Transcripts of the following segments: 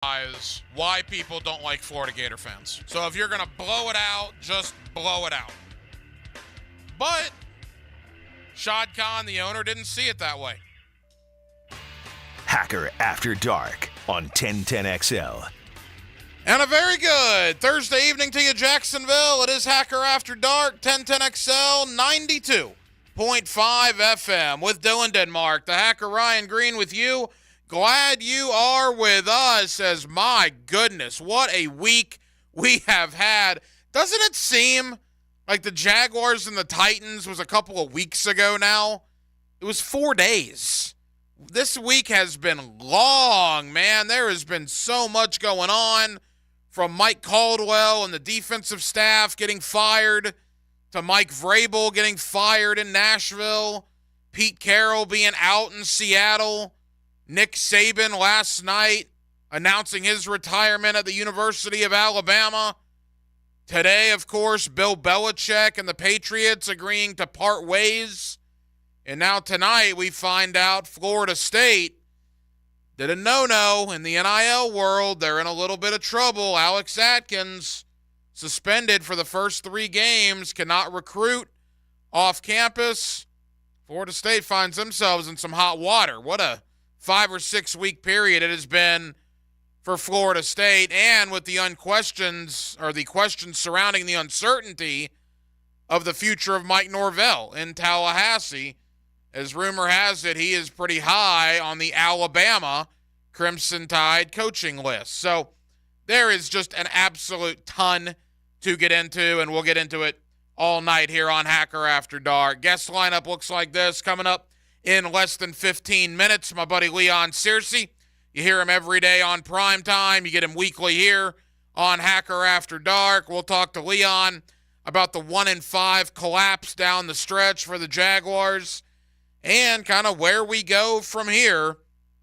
Is why people don't like Florida Gator fans. So if you're going to blow it out, just blow it out. But Shad Khan, the owner, didn't see it that way. Hacker After Dark on 1010XL. And a very good Thursday evening to you, Jacksonville. It is Hacker After Dark, 1010XL 92.5 FM with Dylan Denmark. The Hacker Ryan Green with you. Glad you are with us, as my goodness, what a week we have had. Doesn't it seem like the Jaguars and the Titans was a couple of weeks ago now? It was 4 days. This week has been long, man. There has been so much going on, from Mike Caldwell and the defensive staff getting fired to Mike Vrabel getting fired in Nashville, Pete Carroll being out in Seattle, Nick Saban last night announcing his retirement at the University of Alabama. Today, of course, Bill Belichick and the Patriots agreeing to part ways. And now tonight we find out Florida State did a no-no in the NIL world. They're in a little bit of trouble. Alex Atkins suspended for the first 3 games, cannot recruit off campus. Florida State finds themselves in some hot water. What a 5 or 6 week period it has been for Florida State, and with the questions surrounding the uncertainty of the future of Mike Norvell in Tallahassee. As rumor has it, he is pretty high on the Alabama Crimson Tide coaching list. So there is just an absolute ton to get into, and we'll get into it all night here on Hacker After Dark. Guest lineup looks like this coming up in less than 15 minutes. My buddy Leon Searcy. You hear him every day on Prime Time. You get him weekly here on Hacker After Dark. We'll talk to Leon about the 1-5 collapse down the stretch for the Jaguars and kind of where we go from here,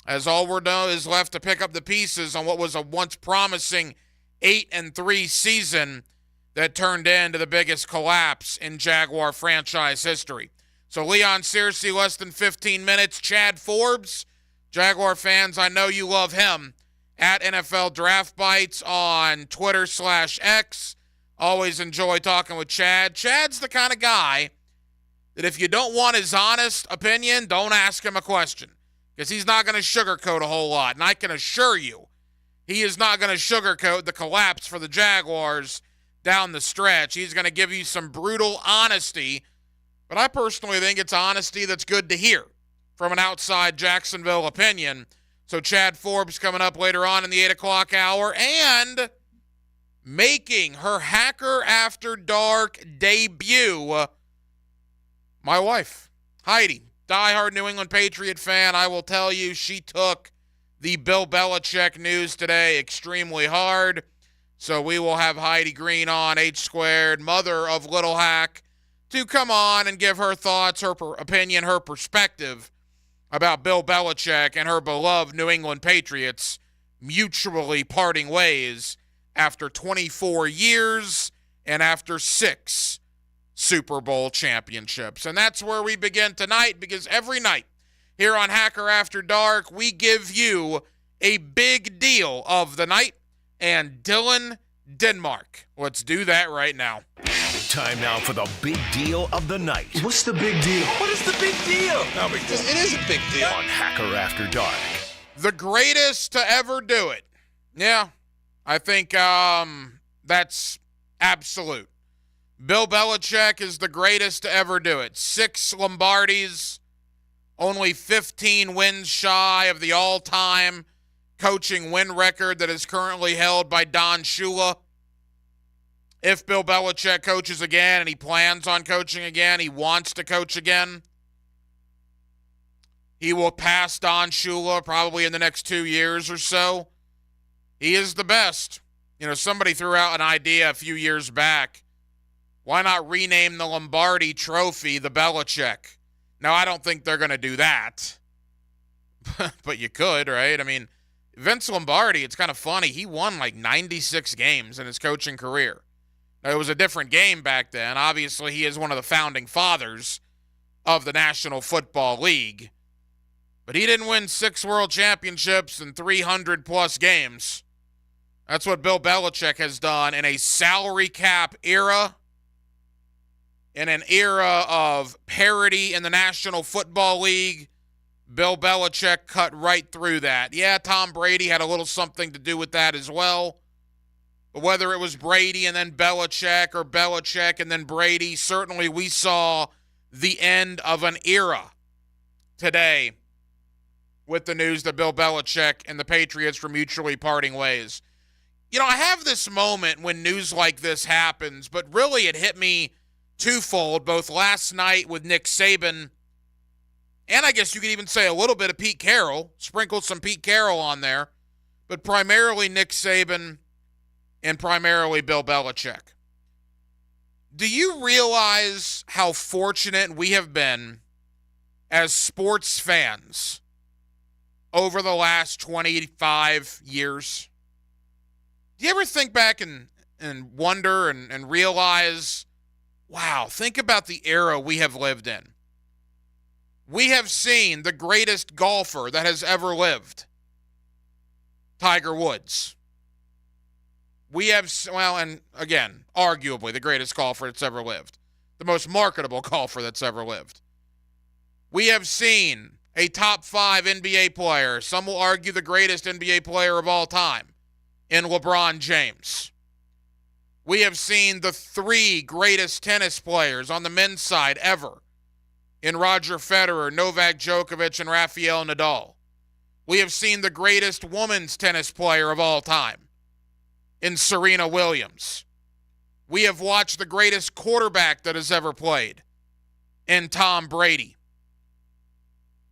as all we're doing is left to pick up the pieces on what was a once promising 8-3 season that turned into the biggest collapse in Jaguar franchise history. So Leon Searcy, less than 15 minutes. Chad Forbes, Jaguar fans, I know you love him, at NFL Draft Bites on Twitter/X. Always enjoy talking with Chad. Chad's the kind of guy that if you don't want his honest opinion, don't ask him a question, because he's not going to sugarcoat a whole lot. And I can assure you, he is not going to sugarcoat the collapse for the Jaguars down the stretch. He's going to give you some brutal honesty. But I personally think it's honesty that's good to hear from an outside Jacksonville opinion. So Chad Forbes coming up later on in the 8 o'clock hour, and making her Hacker After Dark debut, my wife, Heidi, diehard New England Patriot fan. I will tell you, she took the Bill Belichick news today extremely hard. So we will have Heidi Green on, H-Squared, mother of Little Hack, to come on and give her thoughts, her opinion, her perspective about Bill Belichick and her beloved New England Patriots mutually parting ways after 24 years and after 6 Super Bowl championships. And that's where we begin tonight, because every night here on Hacker After Dark, we give you a big deal of the night. And Dylan Denmark, let's do that right now. Time now for the big deal of the night. What's the big deal? What is the big deal? No big deal. It is a big deal. On Hacker After Dark. The greatest to ever do it. Yeah, I think that's absolute. Bill Belichick is the greatest to ever do it. 6 Lombardis, only 15 wins shy of the all-time coaching win record that is currently held by Don Shula. If Bill Belichick coaches again, and he plans on coaching again, he wants to coach again, he will pass Don Shula probably in the next 2 years or so. He is the best. You know, somebody threw out an idea a few years back. Why not rename the Lombardi Trophy the Belichick? Now, I don't think they're going to do that. But you could, right? I mean, Vince Lombardi, it's kind of funny. He won like 96 games in his coaching career. Now, it was a different game back then. Obviously, he is one of the founding fathers of the National Football League. But he didn't win 6 world championships in 300-plus games. That's what Bill Belichick has done in a salary cap era, in an era of parity in the National Football League. Bill Belichick cut right through that. Yeah, Tom Brady had a little something to do with that as well. But whether it was Brady and then Belichick or Belichick and then Brady, certainly we saw the end of an era today with the news that Bill Belichick and the Patriots were mutually parting ways. You know, I have this moment when news like this happens, but really it hit me twofold, both last night with Nick Saban, and I guess you could even say a little bit of Pete Carroll, sprinkled some Pete Carroll on there, but primarily Nick Saban and primarily Bill Belichick. Do you realize how fortunate we have been as sports fans over the last 25 years? Do you ever think back and wonder and realize, wow, think about the era we have lived in. We have seen the greatest golfer that has ever lived, Tiger Woods. We have, well, and again, arguably the greatest golfer that's ever lived, the most marketable golfer that's ever lived. We have seen a top 5 NBA player, some will argue the greatest NBA player of all time, in LeBron James. We have seen the 3 greatest tennis players on the men's side ever, in Roger Federer, Novak Djokovic, and Rafael Nadal. We have seen the greatest women's tennis player of all time, in Serena Williams. We have watched the greatest quarterback that has ever played, in Tom Brady.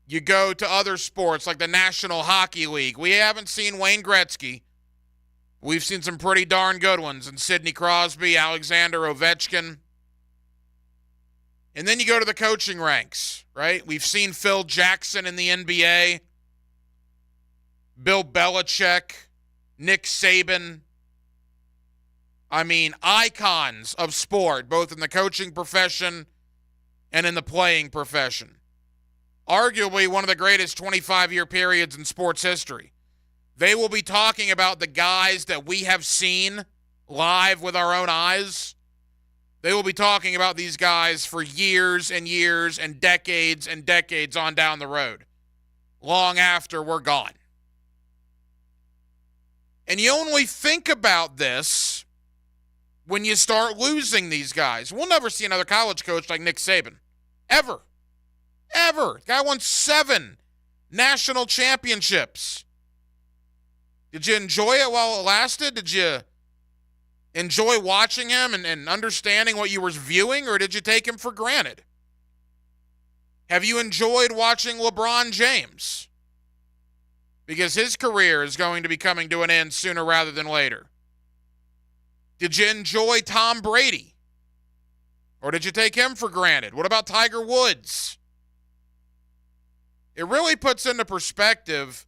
You go to other sports like the National Hockey League. We haven't seen Wayne Gretzky. We've seen some pretty darn good ones in Sidney Crosby, Alexander Ovechkin. And then you go to the coaching ranks, right? We've seen Phil Jackson in the NBA, Bill Belichick, Nick Saban. I mean, icons of sport, both in the coaching profession and in the playing profession. Arguably one of the greatest 25-year periods in sports history. They will be talking about the guys that we have seen live with our own eyes. They will be talking about these guys for years and years and decades on down the road, long after we're gone. And you only think about this when you start losing these guys. We'll never see another college coach like Nick Saban. Ever. Ever. The guy won 7 national championships. Did you enjoy it while it lasted? Did you enjoy watching him and understanding what you were viewing, or did you take him for granted? Have you enjoyed watching LeBron James? Because his career is going to be coming to an end sooner rather than later. Did you enjoy Tom Brady? Or did you take him for granted? What about Tiger Woods? It really puts into perspective.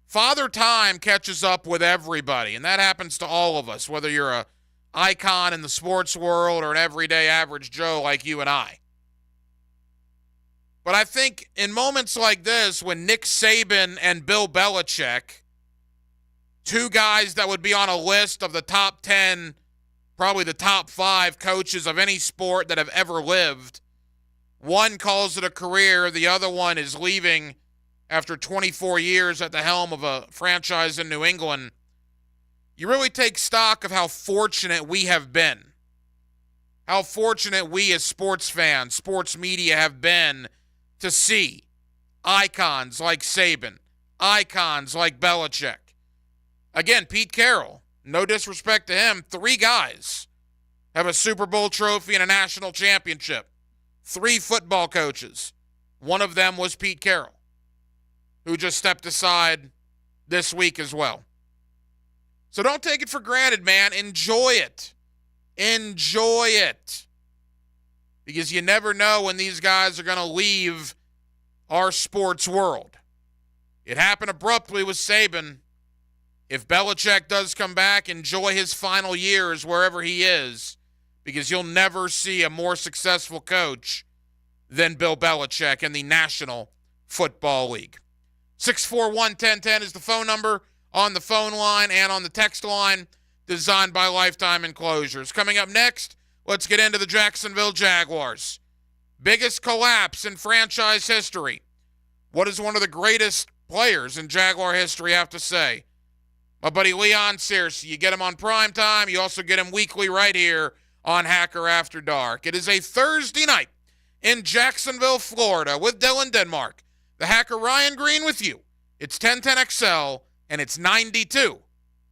Father Time catches up with everybody, and that happens to all of us, whether you're an icon in the sports world or an everyday average Joe like you and I. But I think in moments like this, when Nick Saban and Bill Belichick, 2 guys that would be on a list of the top 10, probably the top 5 coaches of any sport that have ever lived, one calls it a career, the other one is leaving after 24 years at the helm of a franchise in New England, you really take stock of how fortunate we have been. How fortunate we as sports fans, sports media have been to see icons like Saban, icons like Belichick. Again, Pete Carroll, no disrespect to him, 3 guys have a Super Bowl trophy and a national championship. 3 football coaches. One of them was Pete Carroll, who just stepped aside this week as well. So don't take it for granted, man. Enjoy it. Enjoy it. Because you never know when these guys are going to leave our sports world. It happened abruptly with Saban. If Belichick does come back, enjoy his final years wherever he is, because you'll never see a more successful coach than Bill Belichick in the National Football League. 641-1010 is the phone number. on the phone line and on the text line, designed by Lifetime Enclosures. Coming up next, let's get into the Jacksonville Jaguars. Biggest collapse in franchise history. What does one of the greatest players in Jaguar history have to say? My buddy Leon Searcy. You get him on primetime. You also get him weekly right here on Hacker After Dark. It is a Thursday night in Jacksonville, Florida with Dylan Denmark. The Hacker Ryan Green with you. It's 1010XL, and it's 92.5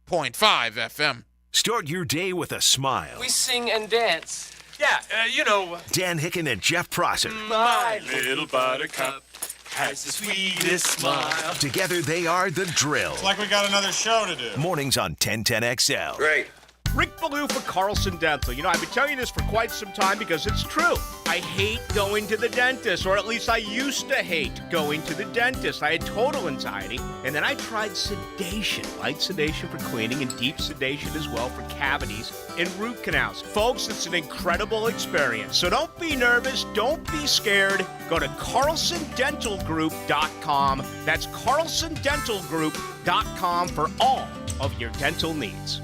FM. Start your day with a smile. We sing and dance. Yeah, you know. Dan Hicken and Jeff Prosser. My little buttercup has the sweetest smile. Together they are The Drill. It's like we got another show to do. Mornings on 1010XL. Great. Rick Ballou for Carlson Dental. You know, I've been telling you this for quite some time because it's true. I hate going to the dentist, or at least I used to hate going to the dentist. I had total anxiety, and then I tried sedation. Light sedation for cleaning and deep sedation as well for cavities and root canals. Folks, it's an incredible experience. So don't be nervous. Don't be scared. Go to CarlsonDentalGroup.com. That's CarlsonDentalGroup.com for all of your dental needs.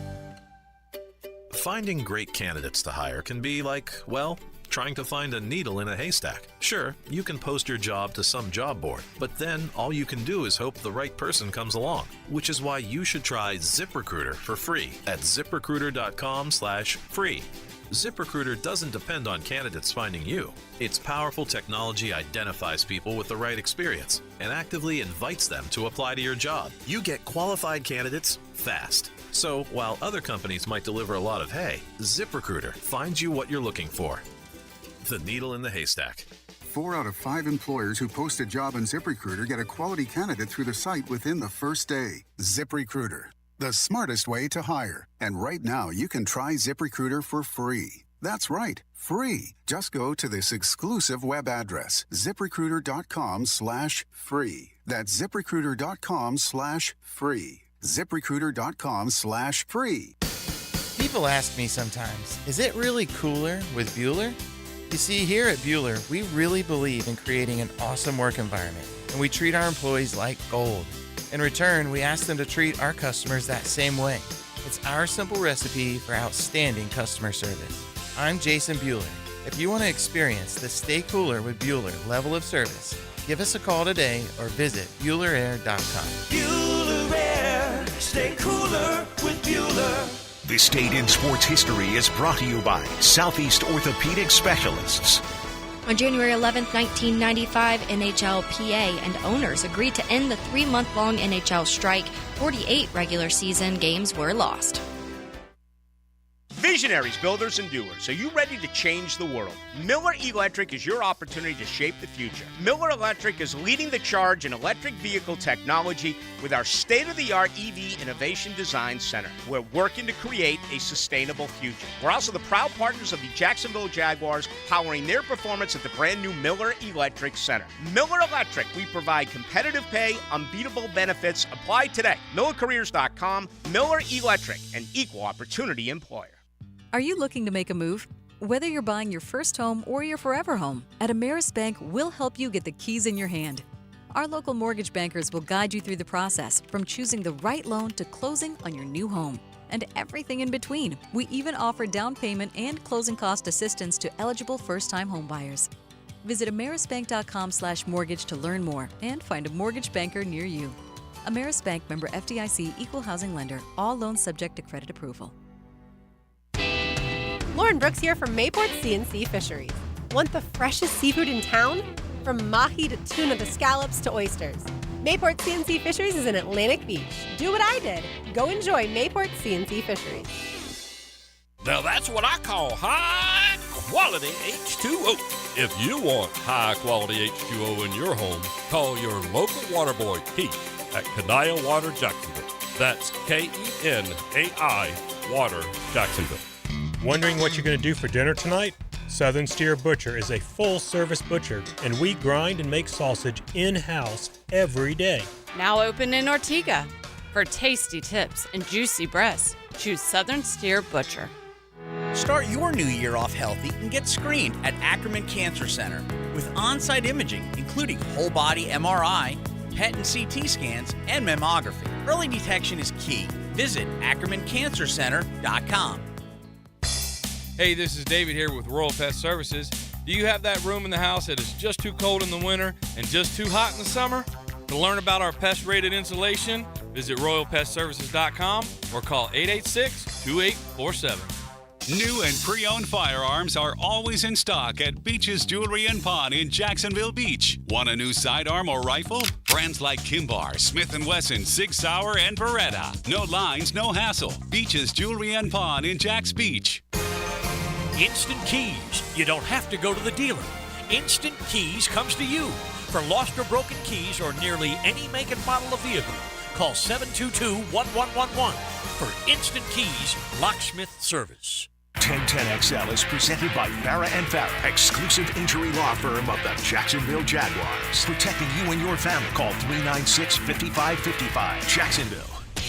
Finding great candidates to hire can be like, well, trying to find a needle in a haystack. Sure, you can post your job to some job board, but then all you can do is hope the right person comes along, which is why you should try ZipRecruiter for free at ZipRecruiter.com/free. ZipRecruiter doesn't depend on candidates finding you. Its powerful technology identifies people with the right experience and actively invites them to apply to your job. You get qualified candidates fast. So while other companies might deliver a lot of hay, ZipRecruiter finds you what you're looking for. The needle in the haystack. 4 out of 5 employers who post a job on ZipRecruiter get a quality candidate through the site within the first day. ZipRecruiter, the smartest way to hire. And right now, you can try ZipRecruiter for free. That's right, free. Just go to this exclusive web address, ZipRecruiter.com/free. That's ZipRecruiter.com/free. ZipRecruiter.com/free. People ask me sometimes, is it really cooler with Bueller? You see, here at Bueller, we really believe in creating an awesome work environment, and we treat our employees like gold. In return, we ask them to treat our customers that same way. It's our simple recipe for outstanding customer service. I'm Jason Bueller. If you want to experience the Stay Cooler with Bueller level of service, give us a call today or visit BuellerAir.com. Bueller Air. Stay cooler with Bueller. This date in sports history is brought to you by Southeast Orthopedic Specialists. On January 11, 1995, NHLPA and owners agreed to end the 3-month-long NHL strike. 48 regular season games were lost. Visionaries, builders, and doers, are you ready to change the world? Miller Electric is your opportunity to shape the future. Miller Electric is leading the charge in electric vehicle technology with our state-of-the-art EV Innovation Design Center. We're working to create a sustainable future. We're also the proud partners of the Jacksonville Jaguars, powering their performance at the brand new Miller Electric Center. Miller Electric, we provide competitive pay, unbeatable benefits. Apply today. MillerCareers.com. Miller Electric, an equal opportunity employer. Are you looking to make a move? Whether you're buying your first home or your forever home, at Ameris Bank, we'll help you get the keys in your hand. Our local mortgage bankers will guide you through the process, from choosing the right loan to closing on your new home, and everything in between. We even offer down payment and closing cost assistance to eligible first-time home buyers. Visit amerisbank.com/mortgage to learn more and find a mortgage banker near you. Ameris Bank, member FDIC, equal housing lender. All loans subject to credit approval. Lauren Brooks here from Mayport C&C Fisheries. Want the freshest seafood in town? From mahi to tuna to scallops to oysters. Mayport C&C Fisheries is in Atlantic Beach. Do what I did. Go enjoy Mayport C&C Fisheries. Now that's what I call high quality H2O. If you want high quality H2O in your home, call your local water boy, Keith, at Kenai Water Jacksonville. That's KENAI Water Jacksonville. Wondering what you're going to do for dinner tonight? Southern Steer Butcher is a full-service butcher, and we grind and make sausage in-house every day. Now open in Ortega. For tasty tips and juicy breasts, choose Southern Steer Butcher. Start your new year off healthy and get screened at Ackerman Cancer Center with on-site imaging, including whole-body MRI, PET and CT scans, and mammography. Early detection is key. Visit AckermanCancerCenter.com. Hey, this is David here with Royal Pest Services. Do you have that room in the house that is just too cold in the winter and just too hot in the summer? To learn about our pest-rated insulation, visit RoyalPestServices.com or call 886-2847. New and pre-owned firearms are always in stock at Beach's Jewelry and Pawn in Jacksonville Beach. Want a new sidearm or rifle? Brands like Kimbar, Smith & Wesson, Sig Sauer, and Beretta. No lines, no hassle. Beach's Jewelry and Pawn in Jacks Beach. Instant Keys. You don't have to go to the dealer. Instant Keys comes to you. For lost or broken keys or nearly any make and model of vehicle, call 722-1111 for Instant Keys Locksmith Service. 1010XL is presented by Farah and Farah, exclusive injury law firm of the Jacksonville Jaguars. Protecting you and your family. Call 396-5555. Jacksonville.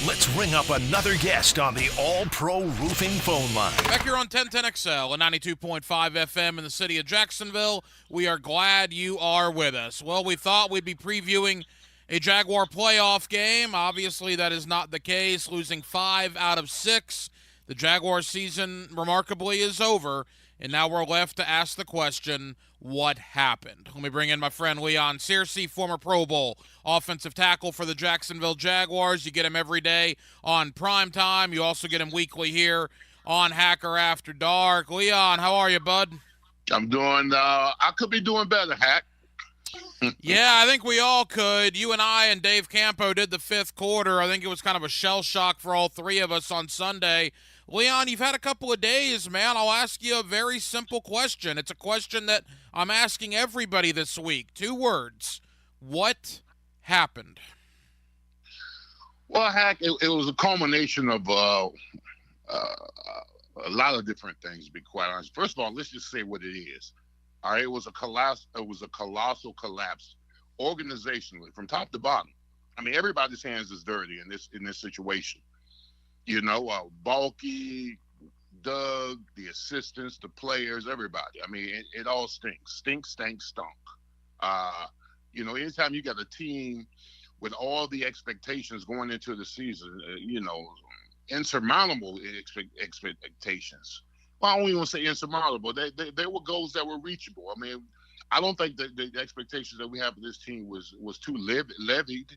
Let's ring up another guest on the All-Pro Roofing phone line. Back here on 1010XL and 92.5 FM in the city of Jacksonville. We are glad you are with us. Well, we thought we'd be previewing a Jaguar playoff game. Obviously, that is not the case, losing 5 out of 6. The Jaguar season, remarkably, is over, and now we're left to ask the question, what happened? Let me bring in my friend Leon Searcy, former Pro Bowl offensive tackle for the Jacksonville Jaguars. You get him every day on Primetime. You also get him weekly here on Hacker After Dark. Leon, how are you, bud? I'm doing, I could be doing better, Hack. Yeah, I think we all could. You and I and Dave Campo did the 5th quarter. I think it was kind of a shell shock for all three of us on Sunday. Leon, you've had a couple of days, man. I'll ask you a very simple question. It's a question that I'm asking everybody this week. 2 words. What happened? Well, Hack, it was a culmination of a lot of different things, to be quite honest. First of all, let's just say what it is. All right, it was a colossal collapse organizationally from top to bottom. I mean, everybody's hands is dirty in this situation. You know, Balky, Doug, the assistants, the players, everybody. I mean, it all stinks. Stink, stank, stunk. You know, anytime you got a team with all the expectations going into the season, you know, insurmountable expectations. Well, I don't even want to say insurmountable. They were goals that were reachable. I mean, I don't think that the expectations that we have for this team was too levied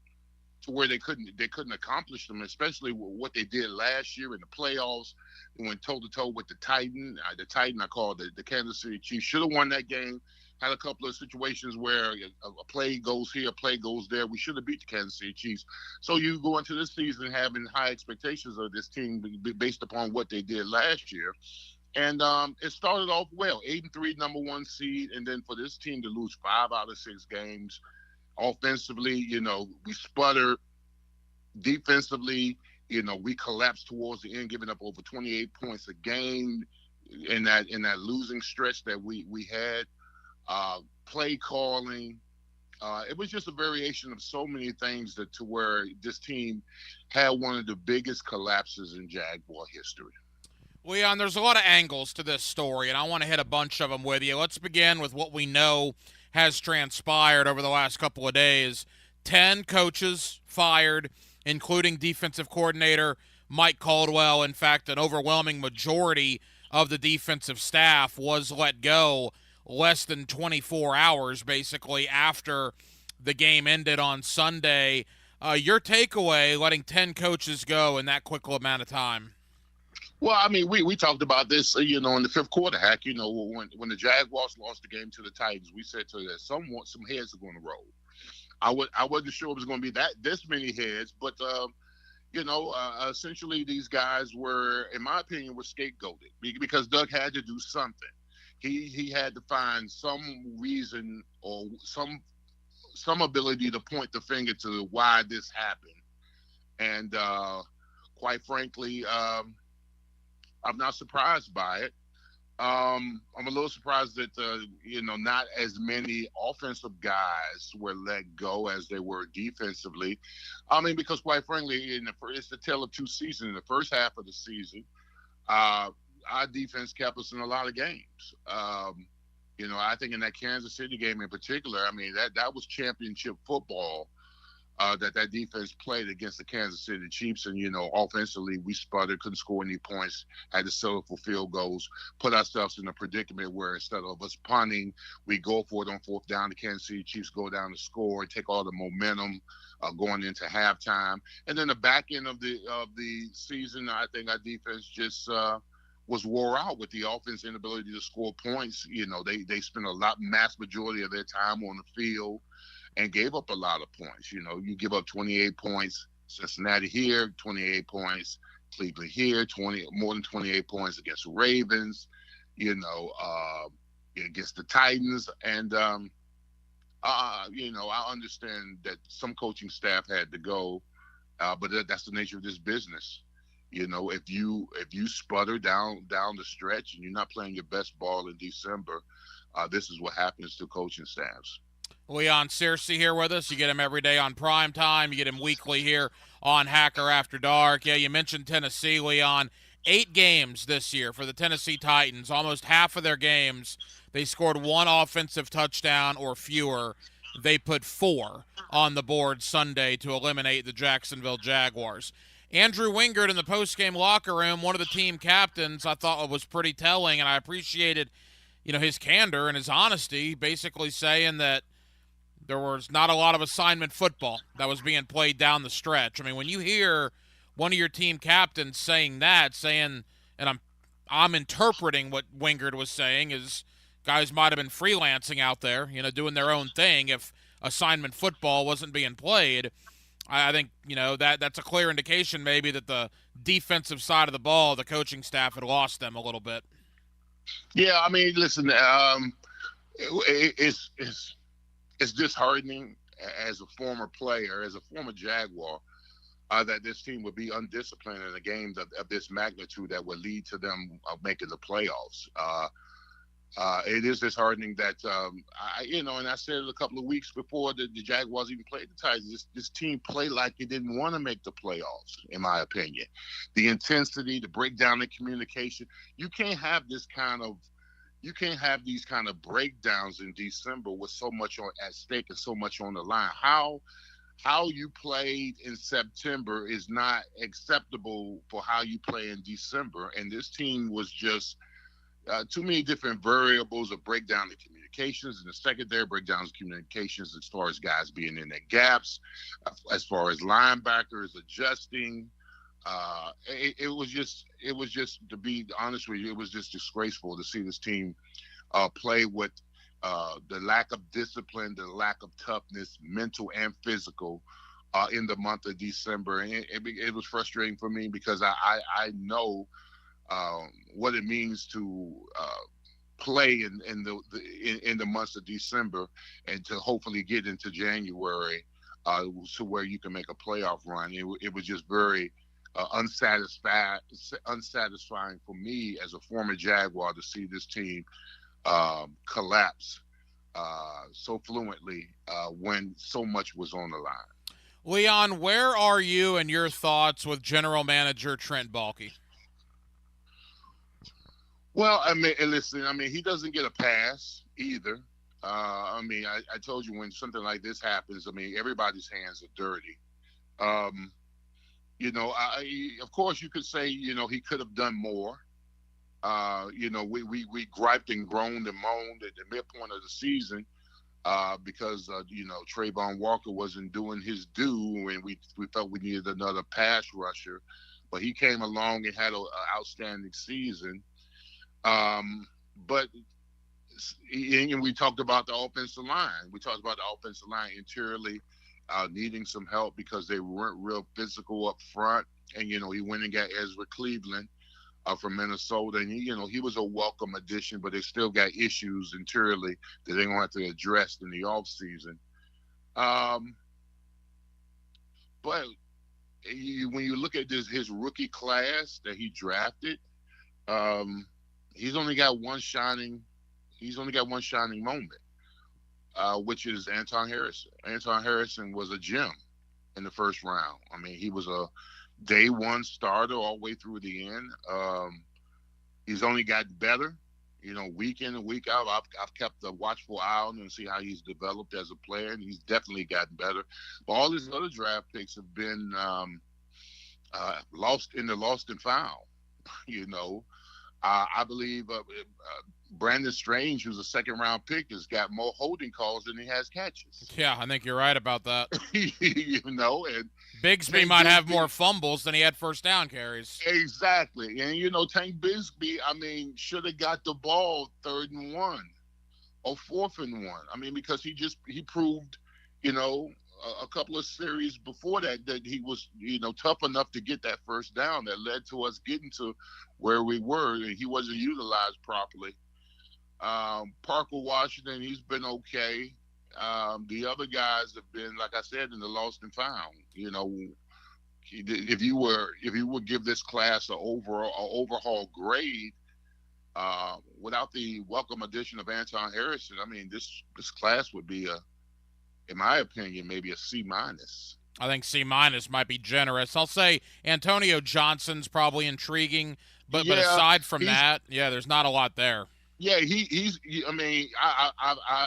to where they couldn't accomplish them, especially what they did last year in the playoffs. They went toe-to-toe with the Titan. The Titan, I call it the Kansas City Chiefs, should have won that game. Had a couple of situations where a play goes here, a play goes there. We should have beat the Kansas City Chiefs. So you go into this season having high expectations of this team based upon what they did last year. And it started off well, 8-3, number 1 seed. And then for this team to lose 5 out of 6 games, offensively, you know, we sputtered. Defensively, you know, we collapsed towards the end, giving up over 28 points a game in that losing stretch that we had. Play calling. It was just a variation of so many things to where this team had one of the biggest collapses in Jaguar history. Leon, there's a lot of angles to this story, and I want to hit a bunch of them with you. Let's begin with what we know has transpired over the last couple of days. 10 coaches fired, including defensive coordinator Mike Caldwell. In fact, an overwhelming majority of the defensive staff was let go less than 24 hours, basically, after the game ended on Sunday. Your takeaway, letting 10 coaches go in that quick amount of time? Well, I mean, we talked about this, you know, in the 5th quarter, Hack. You know, when the Jaguars lost the game to the Titans, we said to that some heads are going to roll. I wasn't sure it was going to be this many heads, but you know, essentially these guys were, in my opinion, were scapegoated because Doug had to do something. He had to find some reason or some ability to point the finger to why this happened, and quite frankly, I'm not surprised by it. I'm a little surprised that, you know, not as many offensive guys were let go as they were defensively. I mean, because quite frankly, it's the tale of 2 seasons. In the first half of the season, our defense kept us in a lot of games. You know, I think in that Kansas City game in particular, I mean, that was championship football. that defense played against the Kansas City Chiefs. And, offensively, we sputtered, couldn't score any points, had to settle for field goals, put ourselves in a predicament where instead of us punting, we go for it on fourth down. The Kansas City Chiefs go down to score, take all the momentum going into halftime. And then the back end of the season, I think our defense just was wore out with the offense inability to score points. They spent mass majority of their time on the field and gave up a lot of points. You give up 28 points, Cincinnati here, 28 points, Cleveland here, more than 28 points against the Ravens, against the Titans. And, I understand that some coaching staff had to go, but that's the nature of this business. If you sputter down the stretch and you're not playing your best ball in December, this is what happens to coaching staffs. Leon Searcy here with us. You get him every day on Prime Time. You get him weekly here on Hacker After Dark. Yeah, you mentioned Tennessee, Leon. 8 games this year for the Tennessee Titans. Almost half of their games, they scored 1 offensive touchdown or fewer. They put 4 on the board Sunday to eliminate the Jacksonville Jaguars. Andrew Wingard in the postgame locker room, one of the team captains, I thought was pretty telling, and I appreciated, his candor and his honesty, basically saying that there was not a lot of assignment football that was being played down the stretch. I mean, when you hear one of your team captains saying, and I'm interpreting what Wingard was saying, is guys might have been freelancing out there, doing their own thing if assignment football wasn't being played. I think, that's a clear indication maybe that the defensive side of the ball, the coaching staff had lost them a little bit. Yeah, I mean, listen, it's disheartening as a former player, as a former Jaguar, that this team would be undisciplined in a game of this magnitude that would lead to them making the playoffs. It is disheartening that, and I said it a couple of weeks before the Jaguars even played the Titans, this team played like it didn't want to make the playoffs, in my opinion. The intensity, the breakdown in communication, you can't have these kind of breakdowns in December with so much at stake and so much on the line. How you played in September is not acceptable for how you play in December. And this team was just too many different variables of breakdown in communications, and the secondary breakdowns of communications as far as guys being in their gaps, as far as linebackers adjusting. It was just, to be honest with you, it was just disgraceful to see this team play with the lack of discipline, the lack of toughness, mental and physical, in the month of December. And it was frustrating for me because I know what it means to play in the months of December and to hopefully get into January to where you can make a playoff run. It was just very unsatisfying for me as a former Jaguar to see this team collapse so fluently when so much was on the line. Leon, where are you and your thoughts with General Manager Trent Baalke? Well, listen, he doesn't get a pass either. I told you when something like this happens, everybody's hands are dirty. Of course you could say, he could have done more. We griped and groaned and moaned at the midpoint of the season because Trayvon Walker wasn't doing his due, and we felt we needed another pass rusher. But he came along and had an outstanding season. But we talked about the offensive line. We talked about the offensive line interiorly needing some help because they weren't real physical up front. And, he went and got Ezra Cleveland from Minnesota. And, he was a welcome addition, but they still got issues interiorly that they're going to have to address in the offseason. But when you look at his rookie class that he drafted, he's only got one shining moment, which is Anton Harrison. Anton Harrison was a gem in the first round. He was a day one starter all the way through the end. He's only got better week in and week out. I've kept a watchful eye on him and see how he's developed as a player, and he's definitely gotten better. But all his other draft picks have been lost and found. I believe Brandon Strange, who's a second-round pick, has got more holding calls than he has catches. Yeah, I think you're right about that. And Bigsby might have more fumbles than he had first down carries. Exactly. And, Tank Bigsby, should have got the ball 3rd and 1 or 4th and 1. Because he proved, a couple of series before that he was, tough enough to get that first down that led to us getting to where we were, and he wasn't utilized properly. Parker Washington, he's been okay. The other guys have been, like I said, in the lost and found. If you would give this class an overhaul grade, without the welcome addition of Anton Harrison, this class would be in my opinion, maybe a C-. I think C- might be generous. I'll say Antonio Johnson's probably intriguing, but aside from that, there's not a lot there. Yeah, I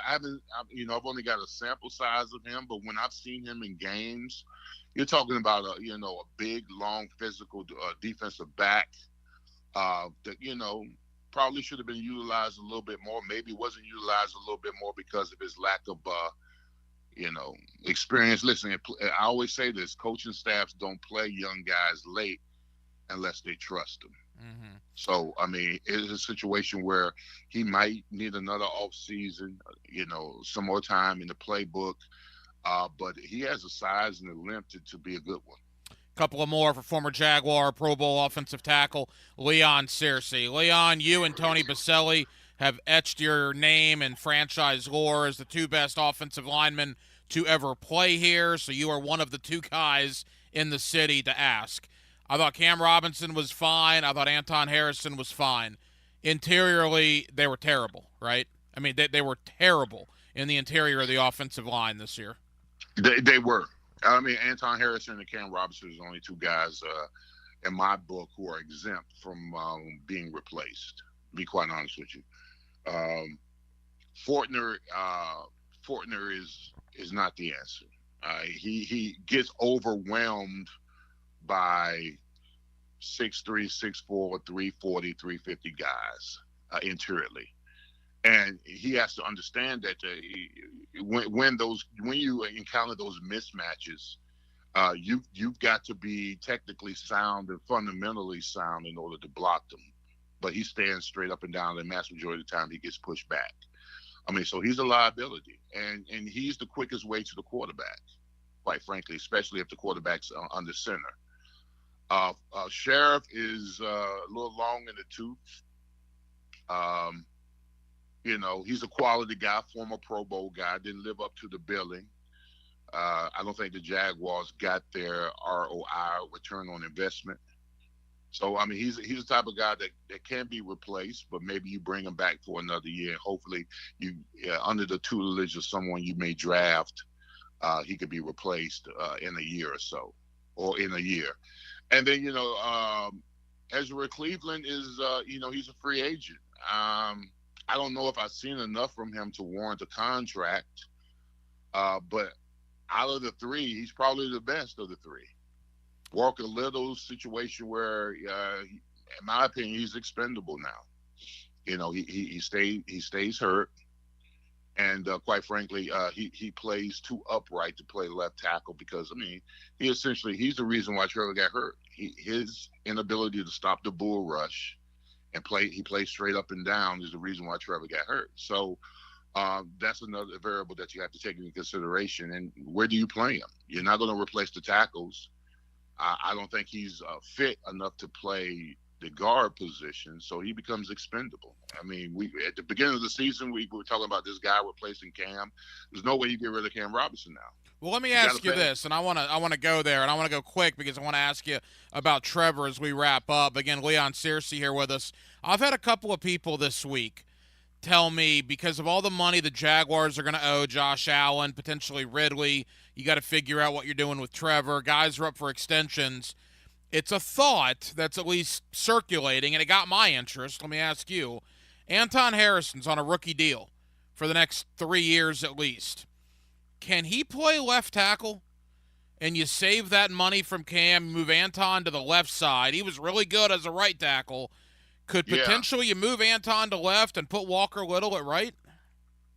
haven't, I've only got a sample size of him, but when I've seen him in games, you're talking about a big, long, physical defensive back that, probably should have been utilized a little bit more. Maybe wasn't utilized a little bit more because of his lack of, experience. Listen, I always say this: coaching staffs don't play young guys late unless they trust them. Mm-hmm. So, it's a situation where he might need another off season, some more time in the playbook. But he has the size and the length to be a good one. Couple of more for former Jaguar Pro Bowl offensive tackle Leon Searcy. Leon, you and Tony Baselli have etched your name in franchise lore as the two best offensive linemen to ever play here, so you are one of the two guys in the city to ask. I thought Cam Robinson was fine. I thought Anton Harrison was fine. Interiorly, they were terrible, right? They were terrible in the interior of the offensive line this year. They were. Anton Harrison and Cam Robinson are the only two guys in my book who are exempt from being replaced, to be quite honest with you. Fortner is not the answer. He gets overwhelmed by 6'3", 6'4", 340, 350 guys interiorly, and he has to understand that when you encounter those mismatches, you've got to be technically sound and fundamentally sound in order to block them. But he stands straight up and down, and the vast majority of the time he gets pushed back. So he's a liability, and he's the quickest way to the quarterback, quite frankly, especially if the quarterback's under center. Sheriff is a little long in the tooth. He's a quality guy, former Pro Bowl guy, didn't live up to the billing. I don't think the Jaguars got their ROI, return on investment. So, he's the type of guy that can be replaced, but maybe you bring him back for another year. Hopefully, under the tutelage of someone you may draft, he could be replaced in a year or so, or in a year. And then, Ezra Cleveland is, he's a free agent. I don't know if I've seen enough from him to warrant a contract, but out of the three, he's probably the best of the three. Walker Little's situation where, in my opinion, he's expendable now. He stays hurt, and quite frankly, he plays too upright to play left tackle because he's the reason why Trevor got hurt. His inability to stop the bull rush and he plays straight up and down is the reason why Trevor got hurt. So that's another variable that you have to take into consideration. And where do you play him? You're not going to replace the tackles. I don't think he's fit enough to play the guard position, so he becomes expendable. We at the beginning of the season, we were talking about this guy replacing Cam. There's no way you get rid of Cam Robinson now. Well, let me ask you this, and I want to go there, and I want to go quick because I want to ask you about Trevor as we wrap up. Again, Leon Searcy here with us. I've had a couple of people this week tell me because of all the money the Jaguars are going to owe Josh Allen, potentially Ridley, you got to figure out what you're doing with Trevor. Guys are up for extensions. It's a thought that's at least circulating, and it got my interest. Let me ask you, Anton Harrison's on a rookie deal for the next 3 years at least. Can he play left tackle? And you save that money from Cam, move Anton to the left side. He was really good as a right tackle. Could potentially you move Anton to left and put Walker Little at right?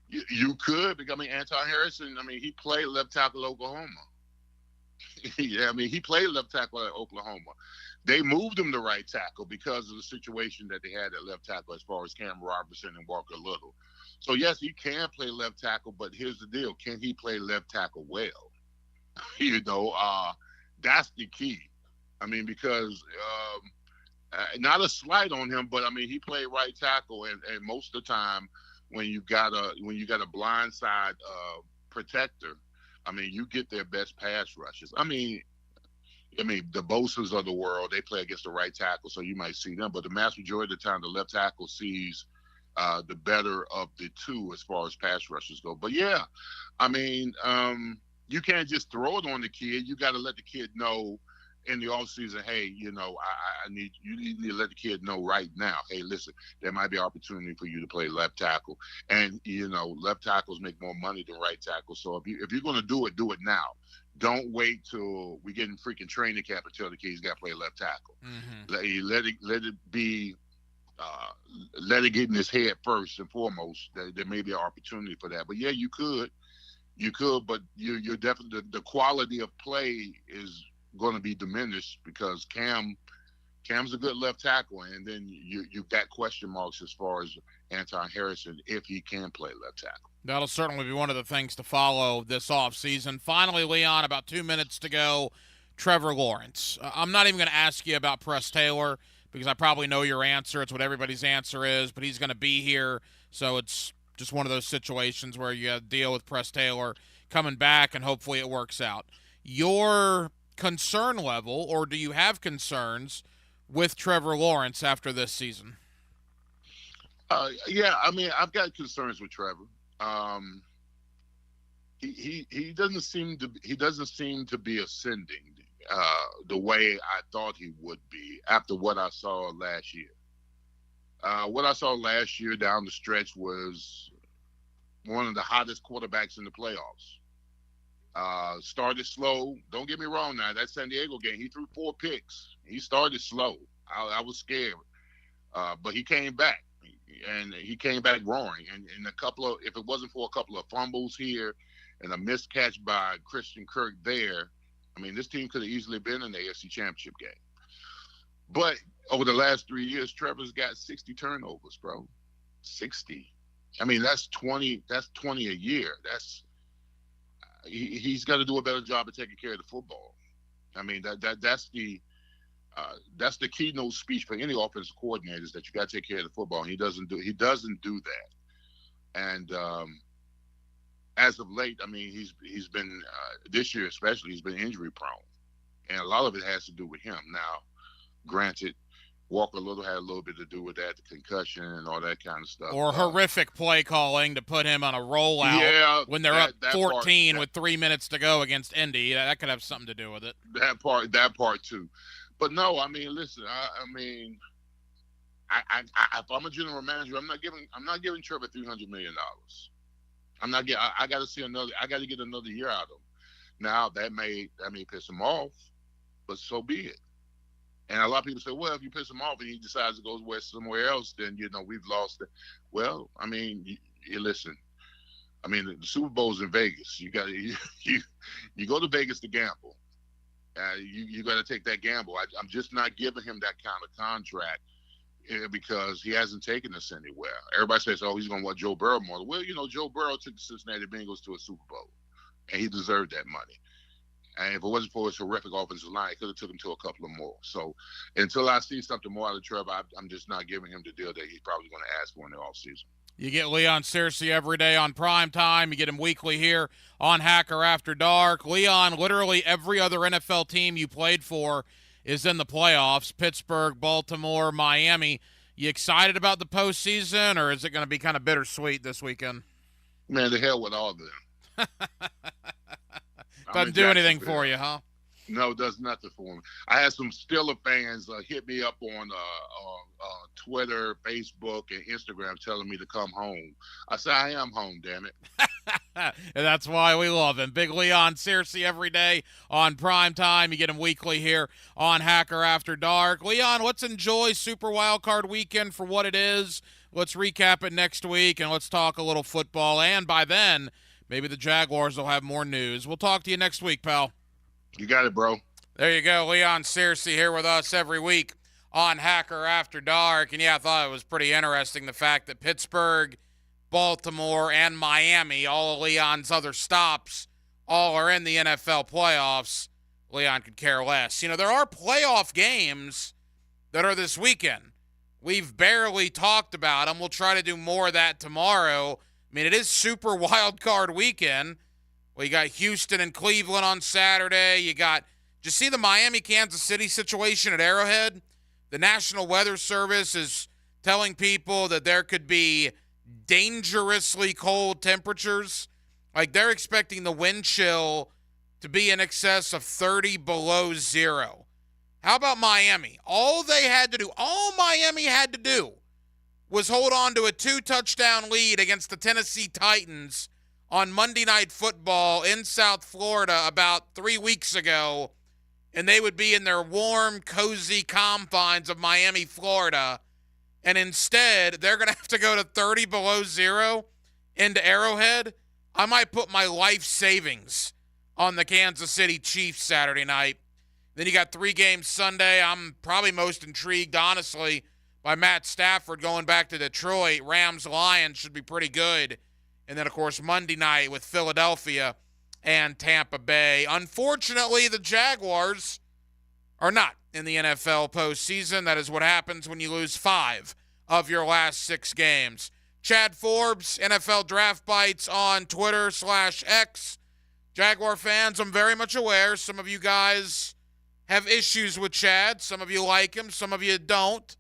You could, because, I mean, Anton Harrison, I mean, he played left tackle at Oklahoma. Yeah, I mean, he played left tackle at Oklahoma. They moved him to right tackle because of the situation that they had at left tackle as far as Cam Robertson and Walker Little. So, yes, he can play left tackle, but here's the deal. Can he play left tackle well? That's the key. I mean, because not a slight on him, but, I mean, he played right tackle, and most of the time when you got a blind side protector, I mean, you get their best pass rushes. I mean, the Bosa's of the world, they play against the right tackle, so you might see them. But the vast majority of the time, the left tackle sees the better of the two as far as pass rushes go. But, yeah, I mean, you can't just throw it on the kid. You got to let the kid know in the offseason, hey, I need to let the kid know right now, hey, listen, there might be opportunity for you to play left tackle. And, left tackles make more money than right tackles. So if you're going to do it now. Don't wait till we get in freaking training camp and tell the kid he's got to play left tackle. Mm-hmm. Let it get in his head first and foremost. There may be an opportunity for that. But, yeah, you could, but you're definitely the quality of play is going to be diminished because Cam's a good left tackle, and then you've got question marks as far as Anton Harrison if he can play left tackle. That'll certainly be one of the things to follow this offseason. Finally, Leon, about 2 minutes to go, Trevor Lawrence. I'm not even going to ask you about Press Taylor because I probably know your answer. It's what everybody's answer is, but he's going to be here, so it's just one of those situations where you have to deal with Press Taylor coming back, and hopefully it works out. Your concern level, or do you have concerns with Trevor Lawrence after this season? Yeah, I mean, I've got concerns with Trevor. He doesn't seem to be ascending the way I thought he would be after what I saw last year. What I saw last year down the stretch was one of the hottest quarterbacks in the playoffs. Started slow. Don't get me wrong now. That San Diego game, he threw 4 picks. He started slow. I was scared. But he came back. And he came back roaring. And if it wasn't for a couple of fumbles here and a missed catch by Christian Kirk there, I mean, this team could have easily been in the AFC Championship game. But over the last 3 years, Trevor's got 60 turnovers, bro. 60. I mean, that's 20 a year. He's got to do a better job of taking care of the football. I mean, that's the keynote speech for any offensive coordinators, that you got to take care of the football. And he doesn't do that. And as of late, I mean, he's been this year especially, he's been injury prone, and a lot of it has to do with him. Now, granted, Walker Little had a little bit to do with that, the concussion and all that kind of stuff. Or horrific play calling to put him on a rollout when they're up 14 with 3 minutes to go against Indy. That could have something to do with it. That part too. But no, I mean, listen, if I'm a general manager, I'm not giving Trevor $300 million. I got to see another. I got to get another year out of him. Now that may piss him off, but so be it. And a lot of people say, well, if you piss him off and he decides to go somewhere else, then we've lost it. Well, I mean, you listen. I mean, the Super Bowl's in Vegas. You go to Vegas to gamble. You got to take that gamble. I'm just not giving him that kind of contract because he hasn't taken us anywhere. Everybody says, oh, he's going to want Joe Burrow more. Well, Joe Burrow took the Cincinnati Bengals to a Super Bowl, and he deserved that money. And if it wasn't for his horrific offensive line, it could have took him to a couple of more. So until I see something more out of Trevor, I'm just not giving him the deal that he's probably going to ask for in the offseason. You get Leon Searcy every day on Prime Time. You get him weekly here on Hacker After Dark. Leon, literally every other NFL team you played for is in the playoffs. Pittsburgh, Baltimore, Miami. You excited about the postseason, or is it going to be kind of bittersweet this weekend? Man, the hell with all of them. Doesn't do anything for you, huh? No, it does nothing for me. I had some Steeler fans hit me up on Twitter, Facebook, and Instagram telling me to come home. I said, I am home, damn it. And that's why we love him. Big Leon Searcy every day on Prime Time. You get him weekly here on Hacker After Dark. Leon, let's enjoy Super Wildcard Weekend for what it is. Let's recap it next week, and let's talk a little football. And by then, maybe the Jaguars will have more news. We'll talk to you next week, pal. You got it, bro. There you go. Leon Searcy here with us every week on Hacker After Dark. And, yeah, I thought it was pretty interesting, the fact that Pittsburgh, Baltimore, and Miami, all of Leon's other stops, all are in the NFL playoffs. Leon could care less. You know, there are playoff games that are this weekend. We've barely talked about them. We'll try to do more of that tomorrow. I mean, it is Super Wild Card Weekend. Well, you got Houston and Cleveland on Saturday. Did you see the Miami-Kansas City situation at Arrowhead? The National Weather Service is telling people that there could be dangerously cold temperatures. Like, they're expecting the wind chill to be in excess of 30 below zero. How about Miami? All Miami had to do was hold on to a 2-touchdown lead against the Tennessee Titans on Monday Night Football in South Florida about 3 weeks ago, and they would be in their warm, cozy confines of Miami, Florida. And instead, they're going to have to go to 30 below zero into Arrowhead. I might put my life savings on the Kansas City Chiefs Saturday night. Then you got 3 games Sunday. I'm probably most intrigued, honestly, by Matt Stafford going back to Detroit. Rams-Lions should be pretty good. And then, of course, Monday night with Philadelphia and Tampa Bay. Unfortunately, the Jaguars are not in the NFL postseason. That is what happens when you lose 5 of your last 6 games. Chad Forbes, NFL Draft Bites on Twitter/X. Jaguar fans, I'm very much aware some of you guys have issues with Chad. Some of you like him. Some of you don't.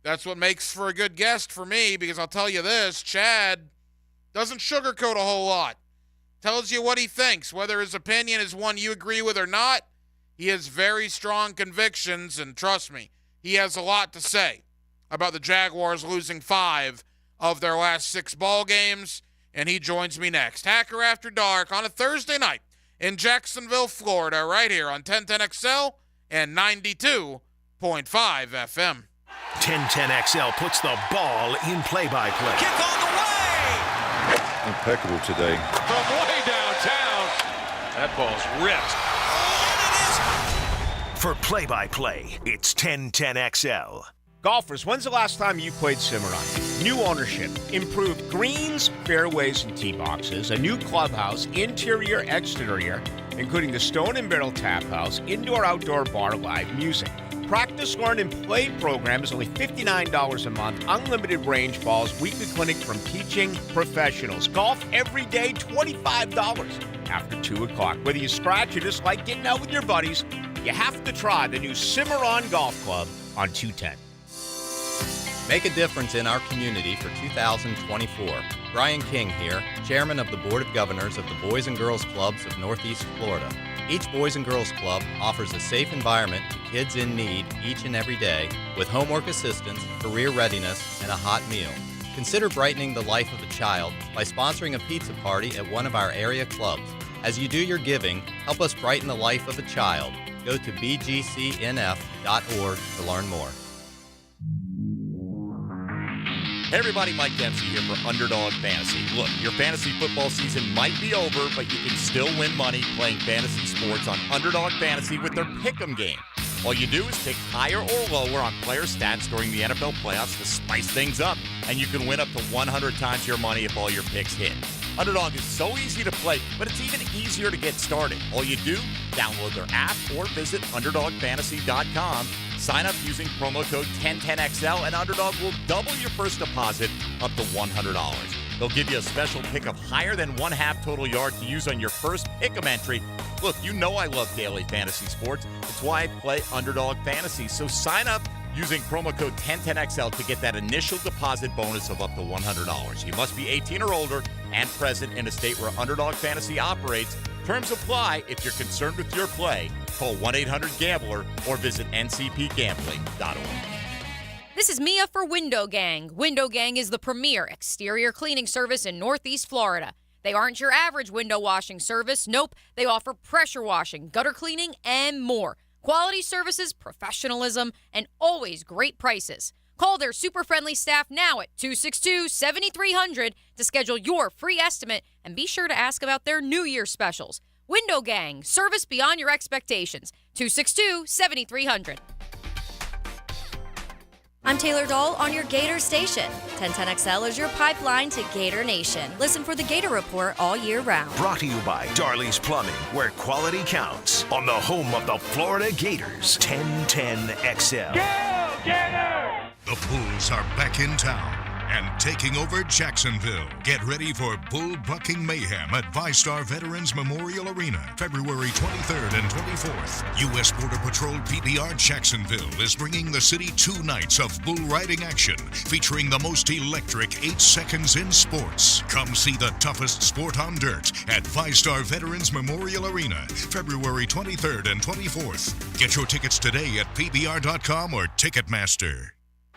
That's what makes for a good guest for me, because I'll tell you this, Chad doesn't sugarcoat a whole lot. Tells you what he thinks, whether his opinion is one you agree with or not. He has very strong convictions, and trust me, he has a lot to say about the Jaguars losing 5 of their last 6 ball games, and he joins me next. Hacker After Dark on a Thursday night in Jacksonville, Florida, right here on 1010XL and 92.5 FM. 1010XL puts the ball in play-by-play. Kick on the way! Impeccable today. From way downtown. That ball's ripped. For play-by-play, it's 1010XL. Golfers, when's the last time you played Cimarron? New ownership, improved greens, fairways, and tee boxes, a new clubhouse, interior, exterior, including the Stone and Barrel Tap House, indoor-outdoor bar, live music. Practice, learn, and play program is only $59 a month. Unlimited range balls, weekly clinic from teaching professionals. Golf every day, $25 after 2 o'clock. Whether you scratch or just like getting out with your buddies, you have to try the new Cimarron Golf Club on 210. Make a difference in our community for 2024. Brian King here, Chairman of the Board of Governors of the Boys and Girls Clubs of Northeast Florida. Each Boys and Girls Club offers a safe environment to kids in need each and every day with homework assistance, career readiness, and a hot meal. Consider brightening the life of a child by sponsoring a pizza party at one of our area clubs. As you do your giving, help us brighten the life of a child. Go to bgcnf.org to learn more. Hey everybody, Mike Dempsey here for Underdog Fantasy. Look, your fantasy football season might be over, but you can still win money playing fantasy sports on Underdog Fantasy with their Pick'em game. All you do is pick higher or lower on player stats during the NFL playoffs to spice things up, and you can win up to 100 times your money if all your picks hit. Underdog is so easy to play, but it's even easier to get started. All you do, download their app or visit UnderdogFantasy.com. Sign up using promo code 1010XL, and Underdog will double your first deposit up to $100. They'll give you a special pick of higher than 1/2 total yard to use on your first pick'em entry. Look, you know I love daily fantasy sports. It's why I play Underdog Fantasy. So sign up using promo code 1010XL to get that initial deposit bonus of up to $100. You must be 18 or older and present in a state where Underdog Fantasy operates. Terms apply. If you're concerned with your play, Call 1-800-GAMBLER or visit ncpgambling.org. This is Mia for Window Gang. Window Gang is the premier exterior cleaning service in Northeast Florida. They aren't your average window washing service. Nope, they offer pressure washing, gutter cleaning, and more. Quality services, professionalism, and always great prices. Call their super friendly staff now at 262-7300 to schedule your free estimate, and be sure to ask about their New Year specials. Window Gang, service beyond your expectations. 262-7300. I'm Taylor Dahl on your Gator Station. 1010XL is your pipeline to Gator Nation. Listen for the Gator Report all year round. Brought to you by Darley's Plumbing, where quality counts. On the home of the Florida Gators, 1010XL. Go Gators! The Bulls are back in town and taking over Jacksonville. Get ready for bull bucking mayhem at VyStar Veterans Memorial Arena, February 23rd and 24th. U.S. Border Patrol PBR Jacksonville is bringing the city 2 nights of bull riding action, featuring the most electric 8 seconds in sports. Come see the toughest sport on dirt at VyStar Veterans Memorial Arena, February 23rd and 24th. Get your tickets today at PBR.com or Ticketmaster.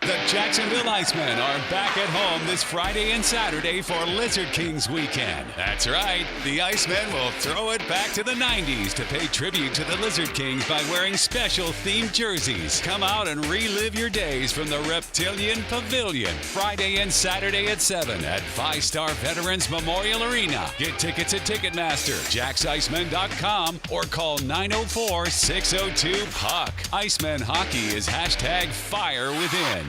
The Jacksonville Icemen are back at home this Friday and Saturday for Lizard Kings weekend. That's right, the Icemen will throw it back to the 90s to pay tribute to the Lizard Kings by wearing special themed jerseys. Come out and relive your days from the Reptilian Pavilion, Friday and Saturday at 7 at VyStar Veterans Memorial Arena. Get tickets at Ticketmaster, JacksIcemen.com, or call 904-602-PUCK. Icemen hockey is #FireWithin.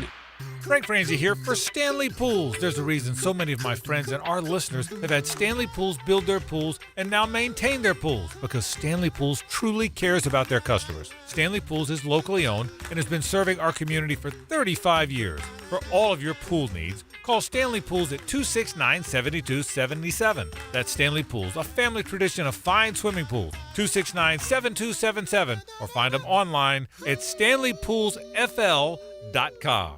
Frank Franzi here for Stanley Pools. There's a reason so many of my friends and our listeners have had Stanley Pools build their pools and now maintain their pools, because Stanley Pools truly cares about their customers. Stanley Pools is locally owned and has been serving our community for 35 years. For all of your pool needs, call Stanley Pools at 269-7277. That's Stanley Pools, a family tradition of fine swimming pools. 269-7277, or find them online at stanleypoolsfl.com.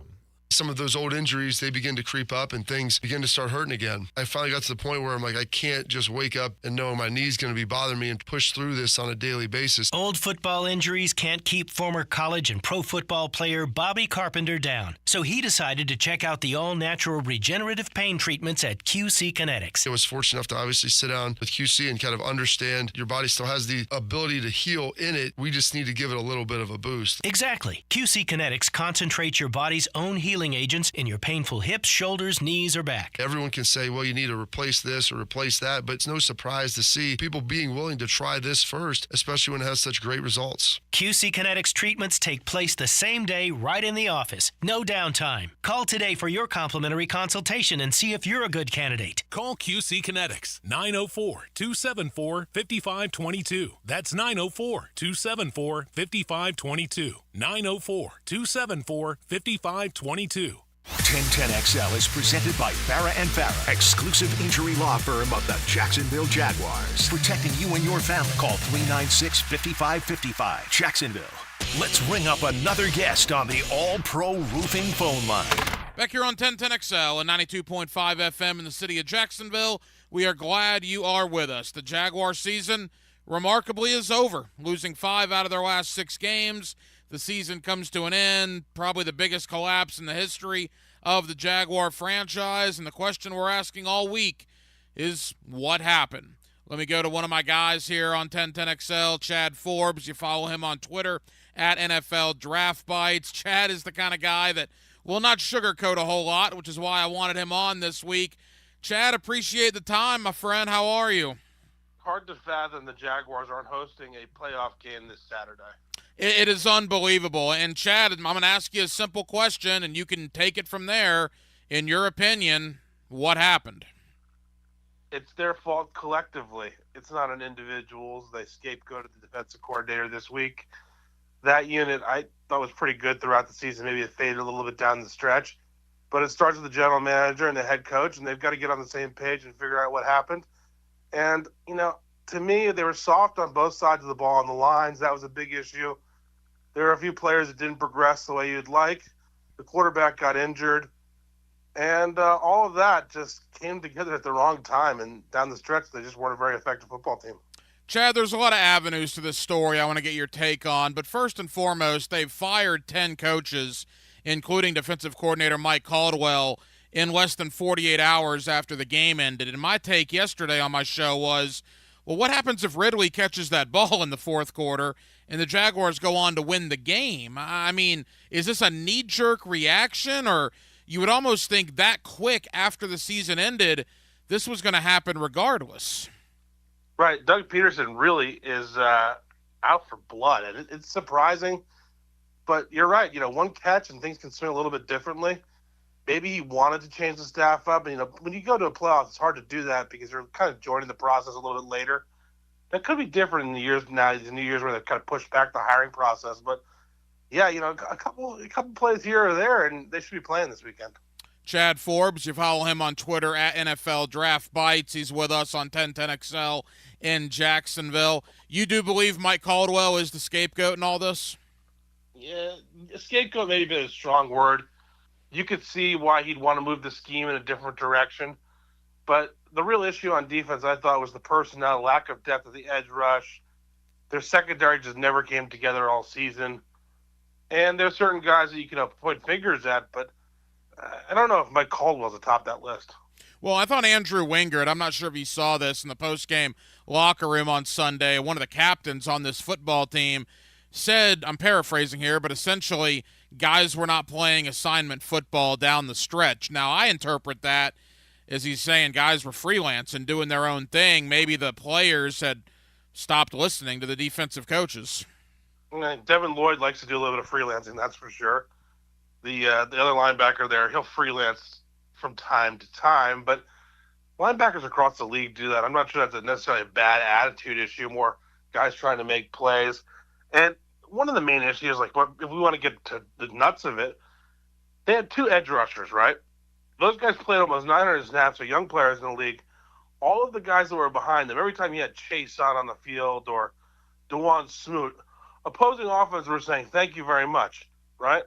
Some of those old injuries, they begin to creep up and things begin to start hurting again. I finally got to the point where I'm like, I can't just wake up and know my knee's going to be bothering me and push through this on a daily basis. Old football injuries can't keep former college and pro football player Bobby Carpenter down. So he decided to check out the all-natural regenerative pain treatments at QC Kinetics. I was fortunate enough to obviously sit down with QC and kind of understand your body still has the ability to heal in it. We just need to give it a little bit of a boost. Exactly. QC Kinetics concentrates your body's own healing agents in your painful hips, shoulders, knees, or back. Everyone can say, well, you need to replace this or replace that, but it's no surprise to see people being willing to try this first, especially when it has such great results. QC Kinetics treatments take place the same day right in the office. No downtime. Call today for your complimentary consultation and see if you're a good candidate. Call QC Kinetics, 904-274-5522. That's 904-274-5522. 904-274-5522. 1010XL is presented by Farah and Farah, exclusive injury law firm of the Jacksonville Jaguars. Protecting you and your family. Call 396-5555. Jacksonville. Let's ring up another guest on the All-Pro Roofing phone line. Back here on 1010XL and 92.5 FM in the city of Jacksonville, we are glad you are with us. The Jaguar season, remarkably, is over. Losing 5 out of their last 6 games. The season comes to an end, probably the biggest collapse in the history of the Jaguar franchise. And the question we're asking all week is, what happened? Let me go to one of my guys here on 1010XL, Chad Forbes. You follow him on Twitter at NFL Draft Bites. Chad is the kind of guy that will not sugarcoat a whole lot, which is why I wanted him on this week. Chad, appreciate the time, my friend. How are you? Hard to fathom the Jaguars aren't hosting a playoff game this Saturday. It is unbelievable. And, Chad, I'm going to ask you a simple question, and you can take it from there. In your opinion, what happened? It's their fault collectively. It's not an individual's. They scapegoated the defensive coordinator this week. That unit I thought was pretty good throughout the season. Maybe it faded a little bit down the stretch. But it starts with the general manager and the head coach, and they've got to get on the same page and figure out what happened. And, to me, they were soft on both sides of the ball on the lines. That was a big issue. There were a few players that didn't progress the way you'd like. The quarterback got injured. And all of that just came together at the wrong time. And down the stretch, they just weren't a very effective football team. Chad, there's a lot of avenues to this story I want to get your take on, but first and foremost, they've fired 10 coaches, including defensive coordinator Mike Caldwell, in less than 48 hours after the game ended. And my take yesterday on my show was, well, what happens if Ridley catches that ball in the fourth quarter and the Jaguars go on to win the game? I mean, is this a knee-jerk reaction, or you would almost think that quick after the season ended, this was going to happen regardless? Right. Doug Peterson really is out for blood, and it's surprising. But you're right. One catch and things can swing a little bit differently. Maybe he wanted to change the staff up. And, when you go to a playoff, it's hard to do that because you're kind of joining the process a little bit later. That could be different in the years now, the new years where they've kind of pushed back the hiring process. But, yeah, a couple plays here or there, and they should be playing this weekend. Chad Forbes, you follow him on Twitter at NFL Draft Bites. He's with us on 1010XL in Jacksonville. You do believe Mike Caldwell is the scapegoat in all this? Yeah, scapegoat may be a strong word. You could see why he'd want to move the scheme in a different direction. But the real issue on defense, I thought, was the personnel, lack of depth at the edge rush. Their secondary just never came together all season. And there's certain guys that you can point fingers at, but I don't know if Mike Caldwell's atop that list. Well, I thought Andrew Wingard, I'm not sure if you saw this in the postgame locker room on Sunday, one of the captains on this football team said, I'm paraphrasing here, but essentially guys were not playing assignment football down the stretch. Now, I interpret that as he's saying guys were freelance and doing their own thing. Maybe the players had stopped listening to the defensive coaches. Devin Lloyd likes to do a little bit of freelancing, that's for sure. The other linebacker there, he'll freelance from time to time, but linebackers across the league do that. I'm not sure that's necessarily a bad attitude issue, more guys trying to make plays. And one of the main issues, if we want to get to the nuts of it, they had 2 edge rushers, right? Those guys played almost 900 snaps, are young players in the league. All of the guys that were behind them, every time you had Chase on the field or DeJuan Smoot, opposing offense were saying, thank you very much, right?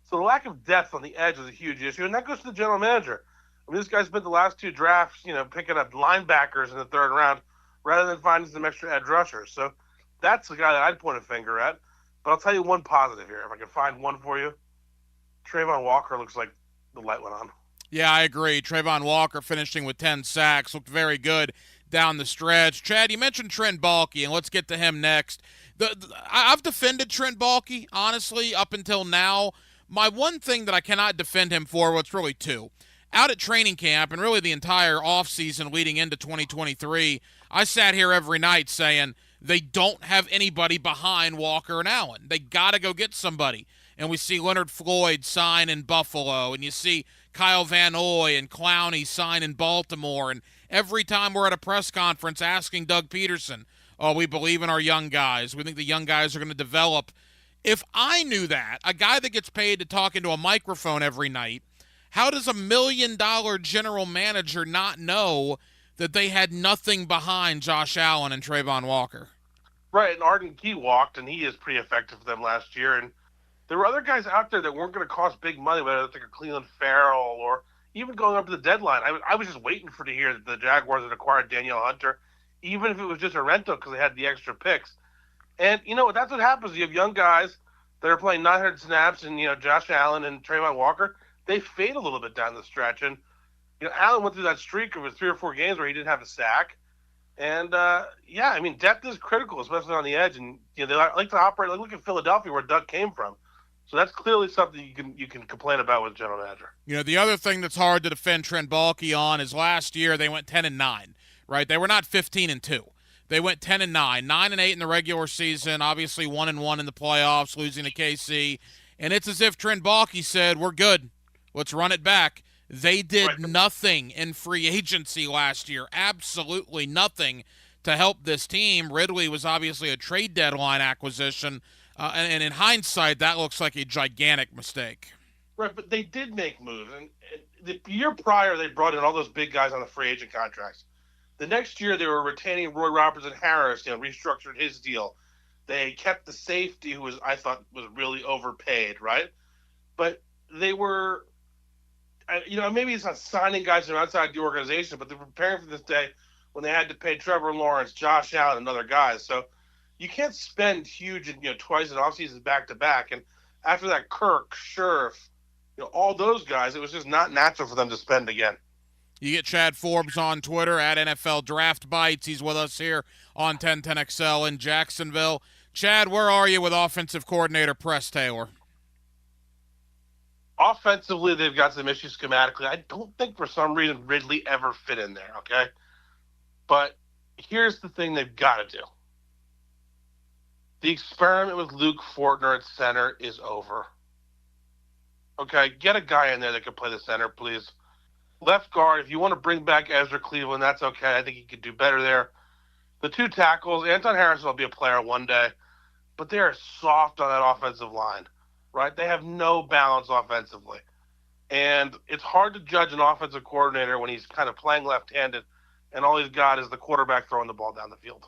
So the lack of depth on the edge is a huge issue, and that goes to the general manager. I mean, this guy spent the last 2 drafts, picking up linebackers in the 3rd round rather than finding some extra edge rushers. So that's the guy that I'd point a finger at. But I'll tell you one positive here. If I can find one for you, Trayvon Walker looks like the light went on. Yeah, I agree. Trayvon Walker finishing with 10 sacks. Looked very good down the stretch. Chad, you mentioned Trent Baalke, and let's get to him next. I've defended Trent Baalke, honestly, up until now. My one thing that I cannot defend him for, well, it's really 2. Out at training camp and really the entire offseason leading into 2023, I sat here every night saying they don't have anybody behind Walker and Allen. They got to go get somebody. And we see Leonard Floyd sign in Buffalo, and you see Kyle Van Noy and Clowney sign in Baltimore. And every time we're at a press conference asking Doug Peterson, oh, we believe in our young guys. We think the young guys are going to develop. If I knew that, a guy that gets paid to talk into a microphone every night, how does $1 million general manager not know that they had nothing behind Josh Allen and Trayvon Walker? Right, and Arden Key walked, and he is pretty effective for them last year. And there were other guys out there that weren't going to cost big money, whether it's like a Cleveland Farrell or even going up to the deadline. I was just waiting to hear that the Jaguars had acquired Danielle Hunter, even if it was just a rental because they had the extra picks. And, that's what happens. You have young guys that are playing 900 snaps, and, Josh Allen and Trayvon Walker, they fade a little bit down the stretch. And, Allen went through that streak of 3 or 4 games where he didn't have a sack. And, depth is critical, especially on the edge. And, they like to operate. Look at Philadelphia, where Doug came from. So that's clearly something you can complain about with general manager. The other thing that's hard to defend Trent Baalke on is last year they went 10-9, right? They were not 15-2. They went 10-9, 9-8 in the regular season, obviously 1-1 in the playoffs, losing to KC. And it's as if Trent Baalke said, we're good. Let's run it back. They did nothing in free agency last year, absolutely nothing to help this team. Ridley was obviously a trade deadline acquisition, and in hindsight, that looks like a gigantic mistake. Right, but they did make moves. And the year prior, they brought in all those big guys on the free agent contracts. The next year, they were retaining Roy Robertson Harris, restructured his deal. They kept the safety, who I thought was really overpaid, right? But they were, maybe it's not signing guys from outside the organization, but they're preparing for this day when they had to pay Trevor Lawrence, Josh Allen, and other guys. So you can't spend huge, twice in offseasons back-to-back. And after that, Kirk, Scherf, all those guys, it was just not natural for them to spend again. You get Chad Forbes on Twitter at NFL Draft Bites. He's with us here on 1010XL in Jacksonville. Chad, where are you with offensive coordinator Press Taylor? Offensively, they've got some issues schematically. I don't think for some reason Ridley ever fit in there, okay? But here's the thing they've got to do. The experiment with Luke Fortner at center is over. Okay, get a guy in there that can play the center, please. Left guard, if you want to bring back Ezra Cleveland, that's okay. I think he could do better there. The two tackles, Anton Harrison will be a player one day, but they are soft on that offensive line, right? They have no balance offensively. And it's hard to judge an offensive coordinator when he's kind of playing left-handed and all he's got is the quarterback throwing the ball down the field.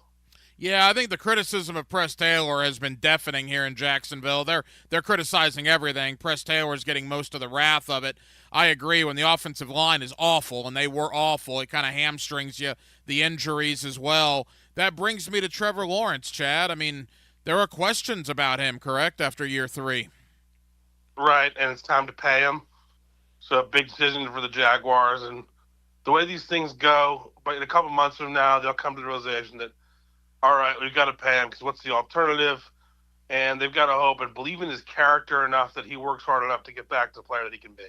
Yeah, I think the criticism of Press Taylor has been deafening here in Jacksonville. They're criticizing everything. Press Taylor is getting most of the wrath of it. I agree. When the offensive line is awful, and they were awful, it kind of hamstrings you, the injuries as well. That brings me to Trevor Lawrence, Chad. I mean, there are questions about him, correct, after year 3? Right, and it's time to pay him. So a big decision for the Jaguars. And the way these things go, but in a couple months from now, they'll come to the realization that, all right, we've got to pay him because what's the alternative? And they've got to hope and believe in his character enough that he works hard enough to get back to the player that he can be.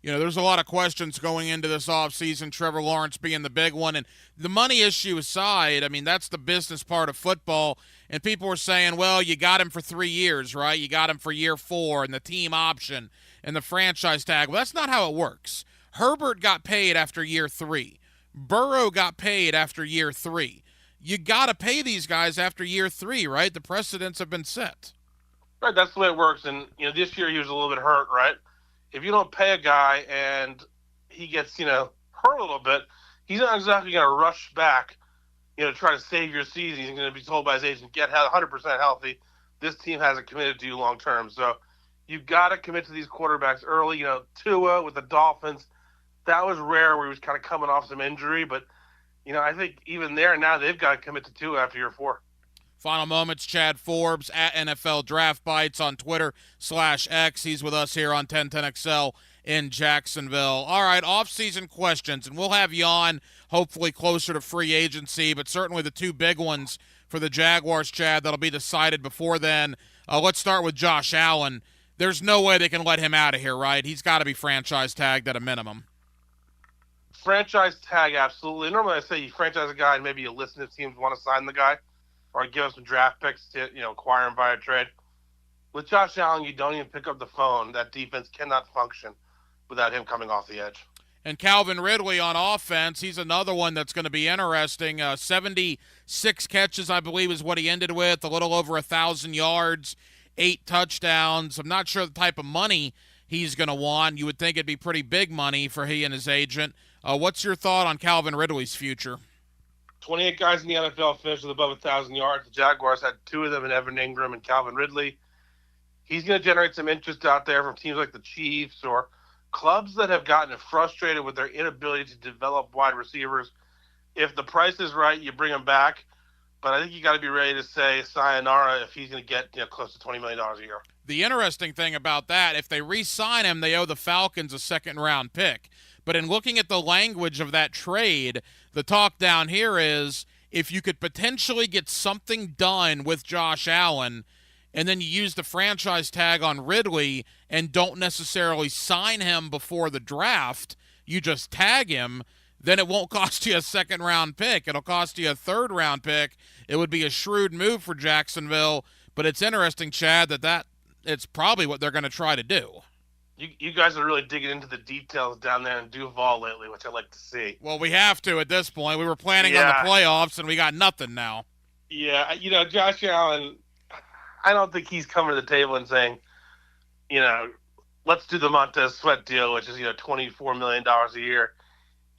There's a lot of questions going into this offseason, Trevor Lawrence being the big one. And the money issue aside, I mean, that's the business part of football. And people were saying, well, you got him for 3 years, right? You got him for year 4 and the team option and the franchise tag. Well, that's not how it works. Herbert got paid after year 3. Burrow got paid after year 3. You got to pay these guys after year 3, right? The precedents have been set. Right, that's the way it works. And, this year he was a little bit hurt, right? If you don't pay a guy and he gets, hurt a little bit, he's not exactly going to rush back, to try to save your season. He's going to be told by his agent, get 100% healthy. This team hasn't committed to you long term. So you've got to commit to these quarterbacks early. Tua with the Dolphins, that was rare where he was kind of coming off some injury. But, I think even there now they've got to commit to Tua after year 4. Final moments, Chad Forbes at NFL Draft Bites on Twitter/X. He's with us here on 1010XL in Jacksonville. All right, off-season questions, and we'll have you on hopefully closer to free agency, but certainly the 2 big ones for the Jaguars, Chad, that'll be decided before then. Let's start with Josh Allen. There's no way they can let him out of here, right? He's got to be franchise tagged at a minimum. Franchise tag, absolutely. Normally I say you franchise a guy and maybe you listen if teams want to sign the guy. Or give us some draft picks to, acquire him via trade. With Josh Allen, you don't even pick up the phone. That defense cannot function without him coming off the edge. And Calvin Ridley on offense, he's another one that's going to be interesting. 76 catches, I believe, is what he ended with. A little over 1,000 yards, 8 touchdowns. I'm not sure the type of money he's going to want. You would think it'd be pretty big money for he and his agent. What's your thought on Calvin Ridley's future? 28 guys in the NFL finished with above 1,000 yards. The Jaguars had 2 of them in Evan Ingram and Calvin Ridley. He's going to generate some interest out there from teams like the Chiefs or clubs that have gotten frustrated with their inability to develop wide receivers. If the price is right, you bring him back. But I think you got to be ready to say sayonara if he's going to get close to $20 million a year. The interesting thing about that, if they re-sign him, they owe the Falcons a second-round pick. But in looking at the language of that trade, the talk down here is if you could potentially get something done with Josh Allen and then you use the franchise tag on Ridley and don't necessarily sign him before the draft, you just tag him, then it won't cost you a second-round pick. It'll cost you a third-round pick. It would be a shrewd move for Jacksonville. But it's interesting, Chad, that it's probably what they're going to try to do. You guys are really digging into the details down there in Duval lately, which I like to see. Well, we have to at this point. We were planning on the playoffs, and we got nothing now. Yeah, Josh Allen, I don't think he's coming to the table and saying, let's do the Montez Sweat deal, which is, $24 million a year.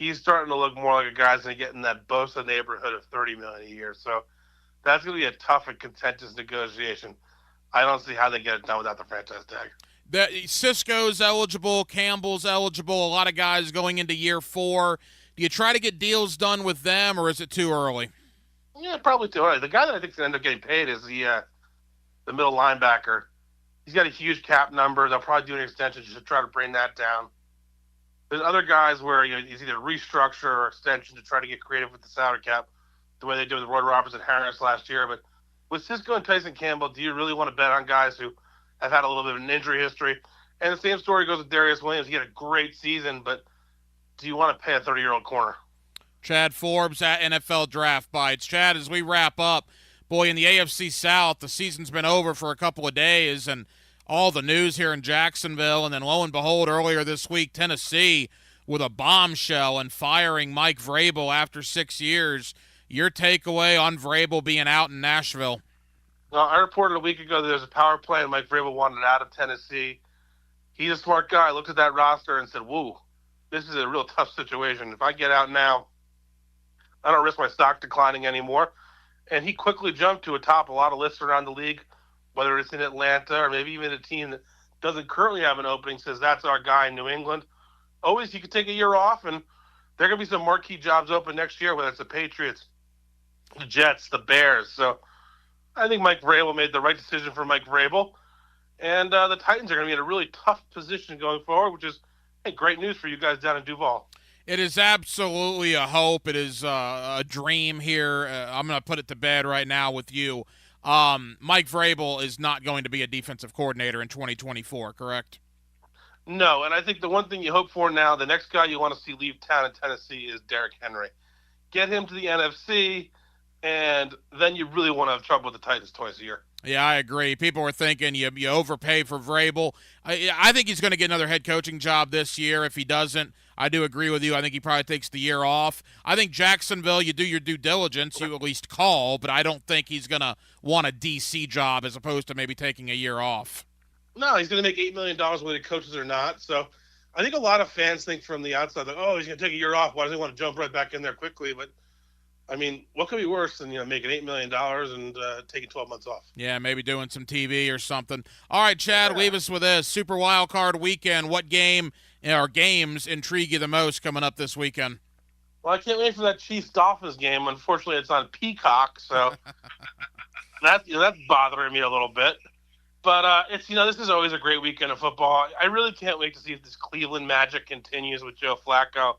He's starting to look more like a guy's going to get in that Bosa neighborhood of $30 million a year. So that's going to be a tough and contentious negotiation. I don't see how they get it done without the franchise tag. Cisco's eligible, Campbell's eligible, a lot of guys going into year 4. Do you try to get deals done with them, or is it too early? Yeah, probably too early. The guy that I think is going to end up getting paid is the middle linebacker. He's got a huge cap number. They'll probably do an extension just to try to bring that down. There's other guys where it's either restructure or extension to try to get creative with the salary cap, the way they did with Roy Robertson and Harris last year. But with Cisco and Tyson Campbell, do you really want to bet on guys who have had a little bit of an injury history? And the same story goes with Darius Williams. He had a great season, but do you want to pay a 30-year-old corner? Chad Forbes at NFL Draft Bites. Chad, as we wrap up, boy, in the AFC South, the season's been over for a couple of days, and all the news here in Jacksonville, and then lo and behold, earlier this week, Tennessee with a bombshell and firing Mike Vrabel after 6 years. Your takeaway on Vrabel being out in Nashville? Well, I reported a week ago that there's a power play and Mike Vrabel wanted out of Tennessee. He's a smart guy. I looked at that roster and said, whoa, this is a real tough situation. If I get out now, I don't risk my stock declining anymore. And he quickly jumped to atop a lot of lists around the league, whether it's in Atlanta or maybe even a team that doesn't currently have an opening, says that's our guy in New England. Always, he could take a year off, and there are going to be some marquee jobs open next year, whether it's the Patriots, the Jets, the Bears. So I think Mike Vrabel made the right decision for Mike Vrabel. And the Titans are going to be in a really tough position going forward, which is great news for you guys down in Duval. It is absolutely a hope. It is a dream here. I'm going to put it to bed right now with you. Mike Vrabel is not going to be a defensive coordinator in 2024, correct? No, and I think the one thing you hope for now, the next guy you want to see leave town in Tennessee is Derrick Henry. Get him to the NFC, and then you really want to have trouble with the Titans twice a year. Yeah, I agree. People were thinking you overpay for Vrabel. I think he's going to get another head coaching job this year. If he doesn't, I do agree with you. I think he probably takes the year off. I think Jacksonville, you do your due diligence, you at least call, but I don't think he's going to want a DC job as opposed to maybe taking a year off. No, he's going to make $8 million whether he coaches or not. So I think a lot of fans think from the outside that, he's going to take a year off. Why does he want to jump right back in there quickly? But I mean, what could be worse than making $8 million and taking 12 months off? Yeah, maybe doing some TV or something. All right, Chad, leave us with this. Super Wild Card Weekend. What game or games intrigue you the most coming up this weekend? Well, I can't wait for that Chiefs-Dolphins game. Unfortunately, it's on Peacock, so that's bothering me a little bit. But it's this is always a great weekend of football. I really can't wait to see if this Cleveland magic continues with Joe Flacco.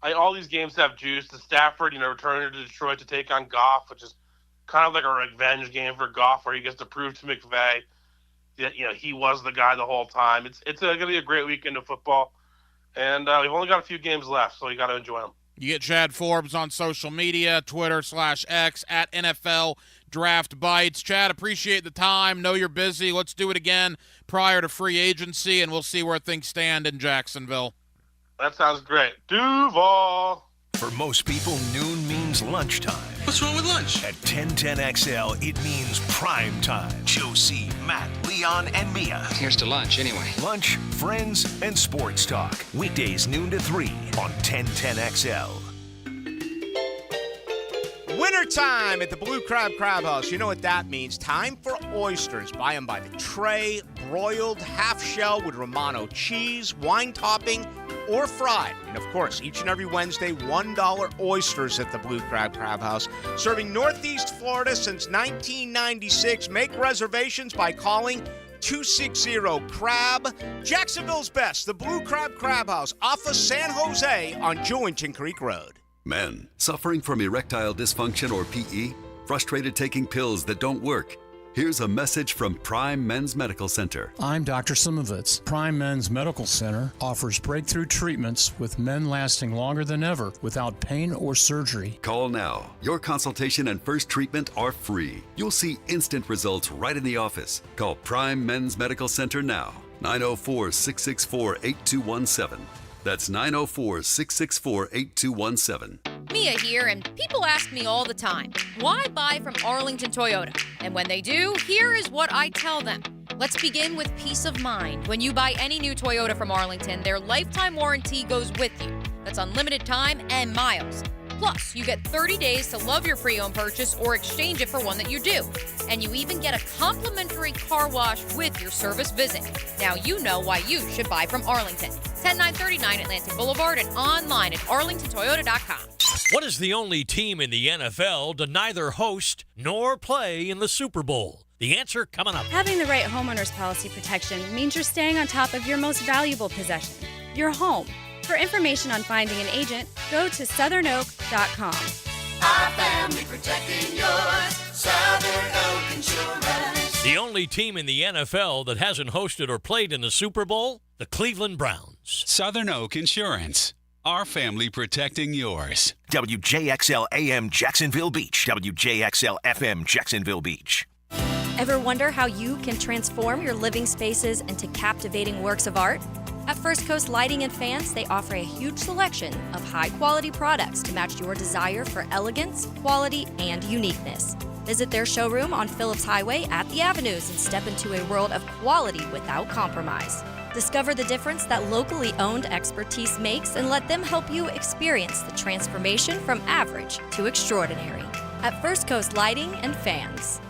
All these games have juice. The Stafford, returning to Detroit to take on Goff, which is kind of like a revenge game for Goff, where he gets to prove to McVay that he was the guy the whole time. It's going to be a great weekend of football, and we've only got a few games left, so you got to enjoy them. You get Chad Forbes on social media, Twitter/X at NFL Draft Bites. Chad, appreciate the time. Know you're busy. Let's do it again prior to free agency, and we'll see where things stand in Jacksonville. That sounds great. Duval. For most people, noon means lunchtime. What's wrong with lunch? At 1010XL, it means prime time. Josie, Matt, Leon, and Mia. Here's to lunch, anyway. Lunch, friends, and sports talk. Weekdays noon to 3 on 1010XL. Wintertime at the Blue Crab Crab House. You know what that means. Time for oysters. Buy them by the tray, broiled, half shell with Romano cheese, wine topping, or fried. And of course, each and every Wednesday, $1 oysters at the Blue Crab Crab House. Serving Northeast Florida since 1996. Make reservations by calling 260-CRAB. Jacksonville's best, the Blue Crab Crab House, off of San Jose on Jewington Creek Road. Men, suffering from erectile dysfunction or PE? Frustrated taking pills that don't work? Here's a message from Prime Men's Medical Center. I'm Dr. Simovitz. Prime Men's Medical Center offers breakthrough treatments with men lasting longer than ever without pain or surgery. Call now. Your consultation and first treatment are free. You'll see instant results right in the office. Call Prime Men's Medical Center now. 904-664-8217. That's 904-664-8217. Mia here, and people ask me all the time, why buy from Arlington Toyota? And when they do, here is what I tell them. Let's begin with peace of mind. When you buy any new Toyota from Arlington, their lifetime warranty goes with you. That's unlimited time and miles. Plus, you get 30 days to love your pre-owned purchase or exchange it for one that you do. And you even get a complimentary car wash with your service visit. Now you know why you should buy from Arlington. 10939 Atlantic Boulevard and online at arlingtontoyota.com. What is the only team in the NFL to neither host nor play in the Super Bowl? The answer coming up. Having the right homeowner's policy protection means you're staying on top of your most valuable possession, your home. For information on finding an agent, go to southernoak.com. Our family protecting yours, Southern Oak Insurance. The only team in the NFL that hasn't hosted or played in the Super Bowl? The Cleveland Browns. Southern Oak Insurance. Our family protecting yours. WJXL AM Jacksonville Beach. WJXL FM Jacksonville Beach. Ever wonder how you can transform your living spaces into captivating works of art? At First Coast Lighting and Fans, they offer a huge selection of high-quality products to match your desire for elegance, quality, and uniqueness. Visit their showroom on Phillips Highway at the Avenues and step into a world of quality without compromise. Discover the difference that locally owned expertise makes and let them help you experience the transformation from average to extraordinary. At First Coast Lighting and Fans.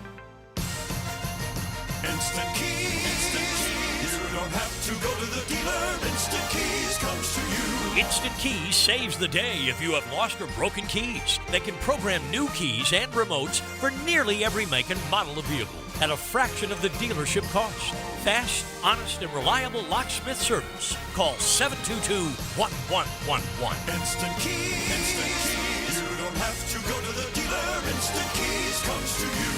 Instant Keys. You don't have to go to the dealer. Instant Keys comes to you. Instant Keys saves the day if you have lost or broken keys. They can program new keys and remotes for nearly every make and model of vehicle at a fraction of the dealership cost. Fast, honest, and reliable locksmith service. Call 722-1111. Instant Keys. Instant Keys. You don't have to go to the dealer. Instant Keys comes to you.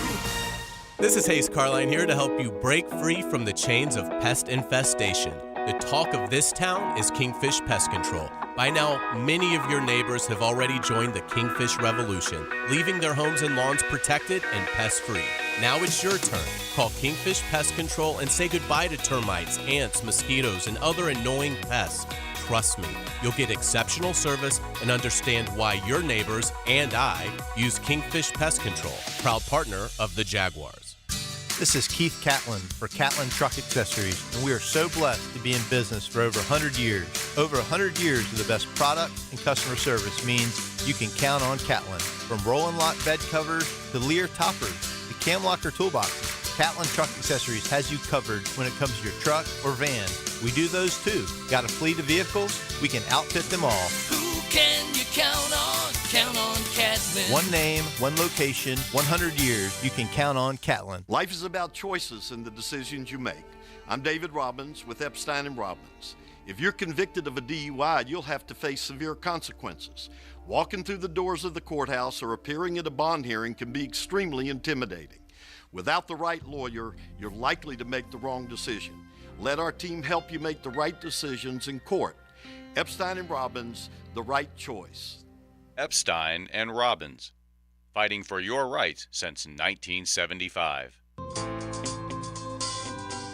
This is Hayes Carline here to help you break free from the chains of pest infestation. The talk of this town is Kingfish Pest Control. By now, many of your neighbors have already joined the Kingfish Revolution, leaving their homes and lawns protected and pest-free. Now it's your turn. Call Kingfish Pest Control and say goodbye to termites, ants, mosquitoes, and other annoying pests. Trust me, you'll get exceptional service and understand why your neighbors and I use Kingfish Pest Control, proud partner of the Jaguars. This is Keith Catlin for Catlin Truck Accessories, and we are so blessed to be in business for over 100 years. Over 100 years of the best product and customer service means you can count on Catlin. From Roll and Lock bed covers to Lear toppers to Cam Locker toolboxes, Catlin Truck Accessories has you covered when it comes to your truck or van. We do those too. Got a fleet of vehicles? We can outfit them all. Who can you count on? Count on Catlin. One name, one location, 100 years, you can count on Catlin. Life is about choices and the decisions you make. I'm David Robbins with Epstein & Robbins. If you're convicted of a DUI, you'll have to face severe consequences. Walking through the doors of the courthouse or appearing at a bond hearing can be extremely intimidating. Without the right lawyer, you're likely to make the wrong decision. Let our team help you make the right decisions in court. Epstein & Robbins, the right choice. Epstein & Robbins, fighting for your rights since 1975.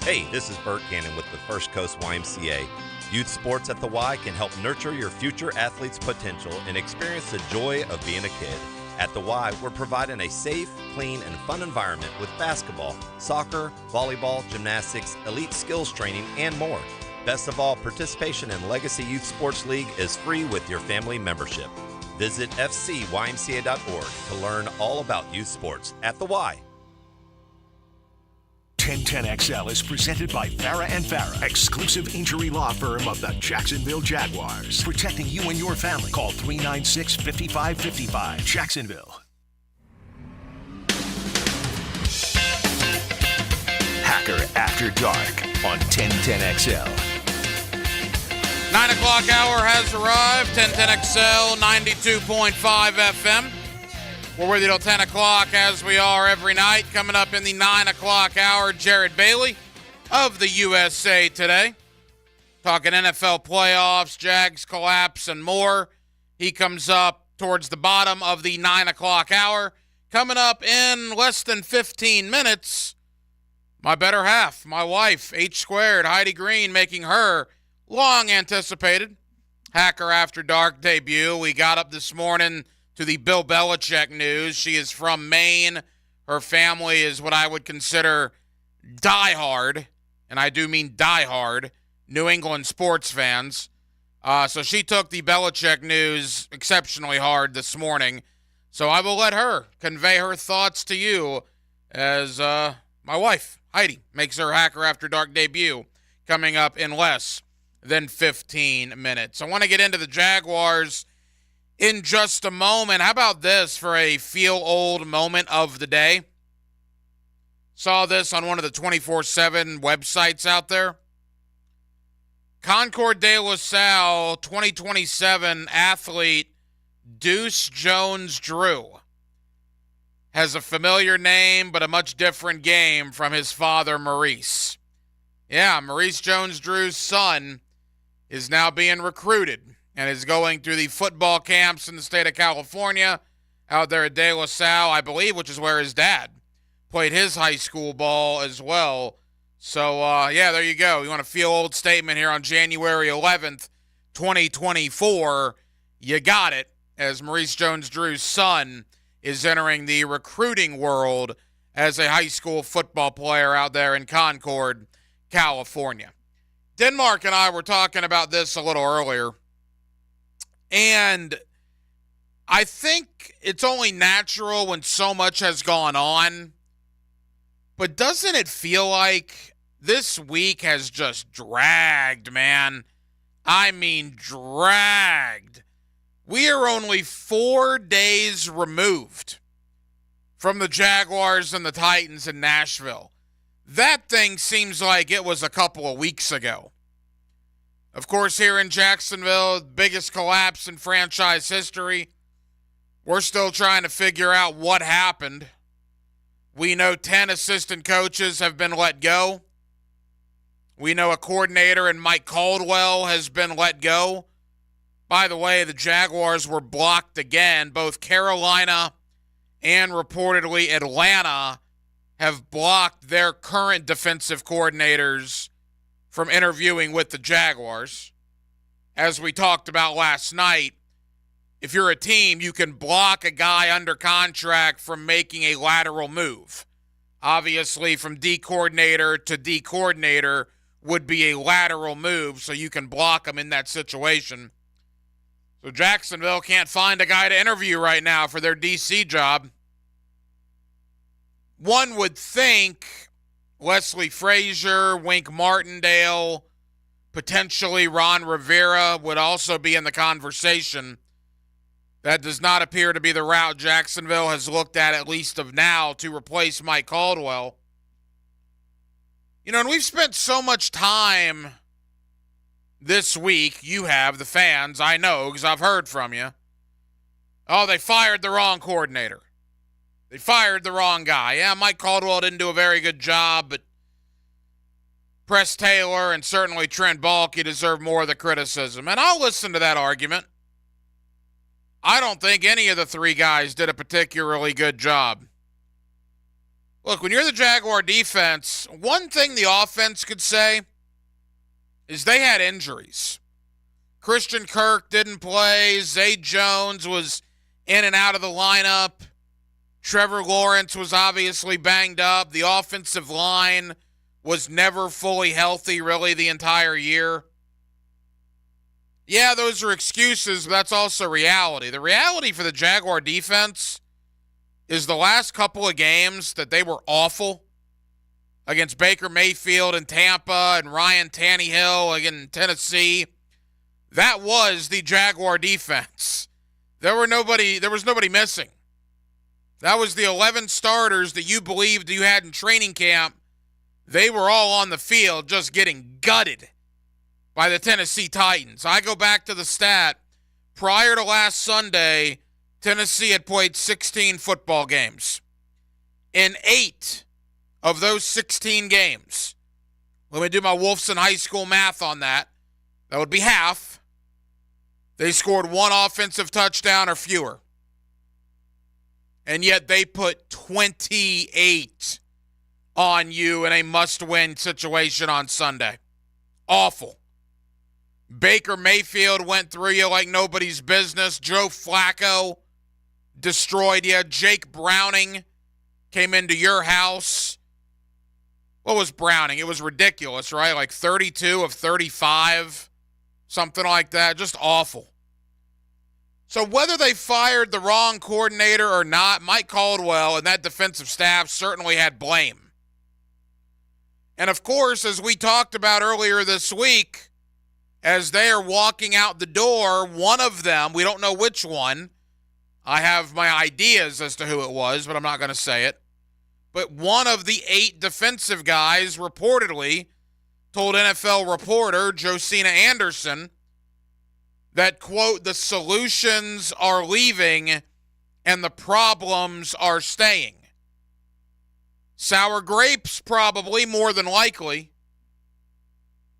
Hey, this is Bert Cannon with the First Coast YMCA. Youth sports at the Y can help nurture your future athlete's potential and experience the joy of being a kid. At the Y, we're providing a safe, clean, and fun environment with basketball, soccer, volleyball, gymnastics, elite skills training, and more. Best of all, participation in Legacy Youth Sports League is free with your family membership. Visit fcymca.org to learn all about youth sports at the Y. 1010XL is presented by Farah and Farah, exclusive injury law firm of the Jacksonville Jaguars. Protecting you and your family. Call 396-5555. Jacksonville. Hacker After Dark on 1010XL. 9 o'clock hour has arrived. 1010XL 92.5 FM. We're with you till 10 o'clock as we are every night. Coming up in the 9 o'clock hour, Jared Bailey of the USA Today. Talking NFL playoffs, Jags collapse, and more. He comes up towards the bottom of the 9 o'clock hour. Coming up in less than 15 minutes, my better half, my wife, H Squared, Heidi Green, making her long-anticipated Hacker After Dark debut. We got up this morning to the Bill Belichick news. She is from Maine. Her family is what I would consider diehard, and I do mean diehard, New England sports fans. So she took the Belichick news exceptionally hard this morning. So I will let her convey her thoughts to you as my wife, Heidi, makes her Hacker After Dark debut coming up in less than 15 minutes. I want to get into the Jaguars in just a moment. How about this for a feel-old moment of the day? Saw this on one of the 24/7 websites out there. Concord de La Salle 2027 athlete Deuce Jones-Drew has a familiar name but a much different game from his father, Maurice. Yeah, Maurice Jones-Drew's son is now being recruited and is going through the football camps in the state of California out there at De La Salle, I believe, which is where his dad played his high school ball as well. So, yeah, there you go. You want a feel-old statement here on January 11th, 2024. You got it, as Maurice Jones-Drew's son is entering the recruiting world as a high school football player out there in Concord, California. Denmark and I were talking about this a little earlier, and I think it's only natural when so much has gone on. But doesn't it feel like this week has just dragged, man? I mean, dragged. We are only 4 days removed from the Jaguars and the Titans in Nashville. That thing seems like it was a couple of weeks ago. Of course, here in Jacksonville, biggest collapse in franchise history. We're still trying to figure out what happened. We know 10 assistant coaches have been let go. We know a coordinator in Mike Caldwell has been let go. By the way, the Jaguars were blocked again. Both Carolina and reportedly Atlanta have blocked their current defensive coordinators from interviewing with the Jaguars. As we talked about last night, if you're a team, you can block a guy under contract from making a lateral move. Obviously, from D coordinator to D coordinator would be a lateral move, so you can block him in that situation. So Jacksonville can't find a guy to interview right now for their DC job. One would think Leslie Frazier, Wink Martindale, potentially Ron Rivera would also be in the conversation. That does not appear to be the route Jacksonville has looked at least of now, to replace Mike Caldwell. You know, and we've spent so much time this week, you have, the fans, I know, because I've heard from you. Oh, they fired the wrong coordinator. They fired the wrong guy. Yeah, Mike Caldwell didn't do a very good job, but Press Taylor and certainly Trent Baalke deserve more of the criticism. And I'll listen to that argument. I don't think any of the three guys did a particularly good job. Look, when you're the Jaguar defense, one thing the offense could say is they had injuries. Christian Kirk didn't play. Zay Jones was in and out of the lineup. Trevor Lawrence was obviously banged up. The offensive line was never fully healthy really the entire year. Yeah, those are excuses, but that's also reality. The reality for the Jaguar defense is the last couple of games that they were awful against Baker Mayfield in Tampa and Ryan Tannehill against Tennessee. That was the Jaguar defense. There was nobody missing. That was the 11 starters that you believed you had in training camp. They were all on the field just getting gutted by the Tennessee Titans. I go back to the stat. Prior to last Sunday, Tennessee had played 16 football games. In 8 of those 16 games, let me do my Wolfson High School math on that. That would be half. They scored 1 offensive touchdown or fewer. And yet they put 28 on you in a must-win situation on Sunday. Awful. Baker Mayfield went through you like nobody's business. Joe Flacco destroyed you. Jake Browning came into your house. What was Browning? It was ridiculous, right? Like 32 of 35 something like that. Just awful. So whether they fired the wrong coordinator or not, Mike Caldwell and that defensive staff certainly had blame. And of course, as we talked about earlier this week, as they are walking out the door, one of them, we don't know which one, I have my ideas as to who it was, but I'm not going to say it, but one of the 8 defensive guys reportedly told NFL reporter Josina Anderson that, quote, the solutions are leaving and the problems are staying. Sour grapes, probably, more than likely.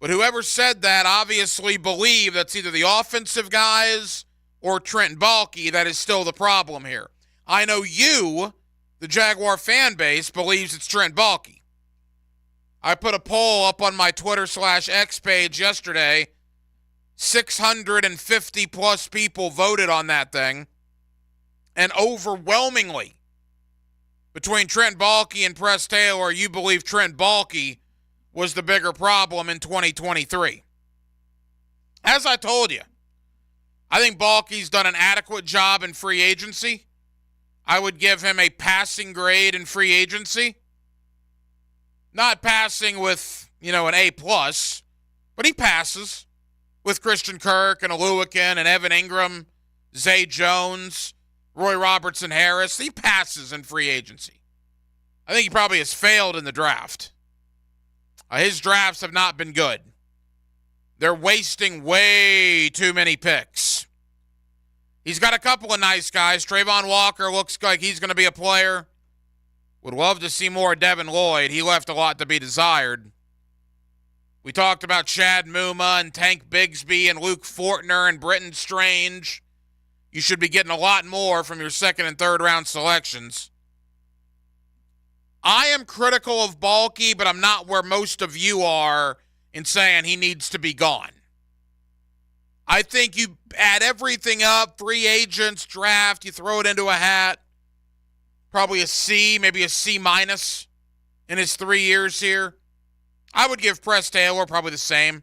But whoever said that obviously believed that's either the offensive guys or Trent Baalke that is still the problem here. I know you, the Jaguar fan base, believes it's Trent Baalke. I put a poll up on my Twitter/X page yesterday. 650 plus people voted on that thing. And overwhelmingly, between Trent Baalke and Press Taylor, you believe Trent Baalke was the bigger problem in 2023. As I told you, I think Baalke's done an adequate job in free agency. I would give him a passing grade in free agency. Not passing with, an A+, but he passes with Christian Kirk and Oluwakin and Evan Ingram, Zay Jones, Roy Robertson Harris. He passes in free agency. I think he probably has failed in the draft. His drafts have not been good. They're wasting way too many picks. He's got a couple of nice guys. Trayvon Walker looks like he's going to be a player. Would love to see more Devin Lloyd. He left a lot to be desired. We talked about Chad Muma and Tank Bigsby and Luke Fortner and Britton Strange. You should be getting a lot more from your second and third round selections. I am critical of Baalke, but I'm not where most of you are in saying he needs to be gone. I think you add everything up, free agents, draft, you throw it into a hat. Probably a C, maybe a C- in his 3 years here. I would give Press Taylor probably the same.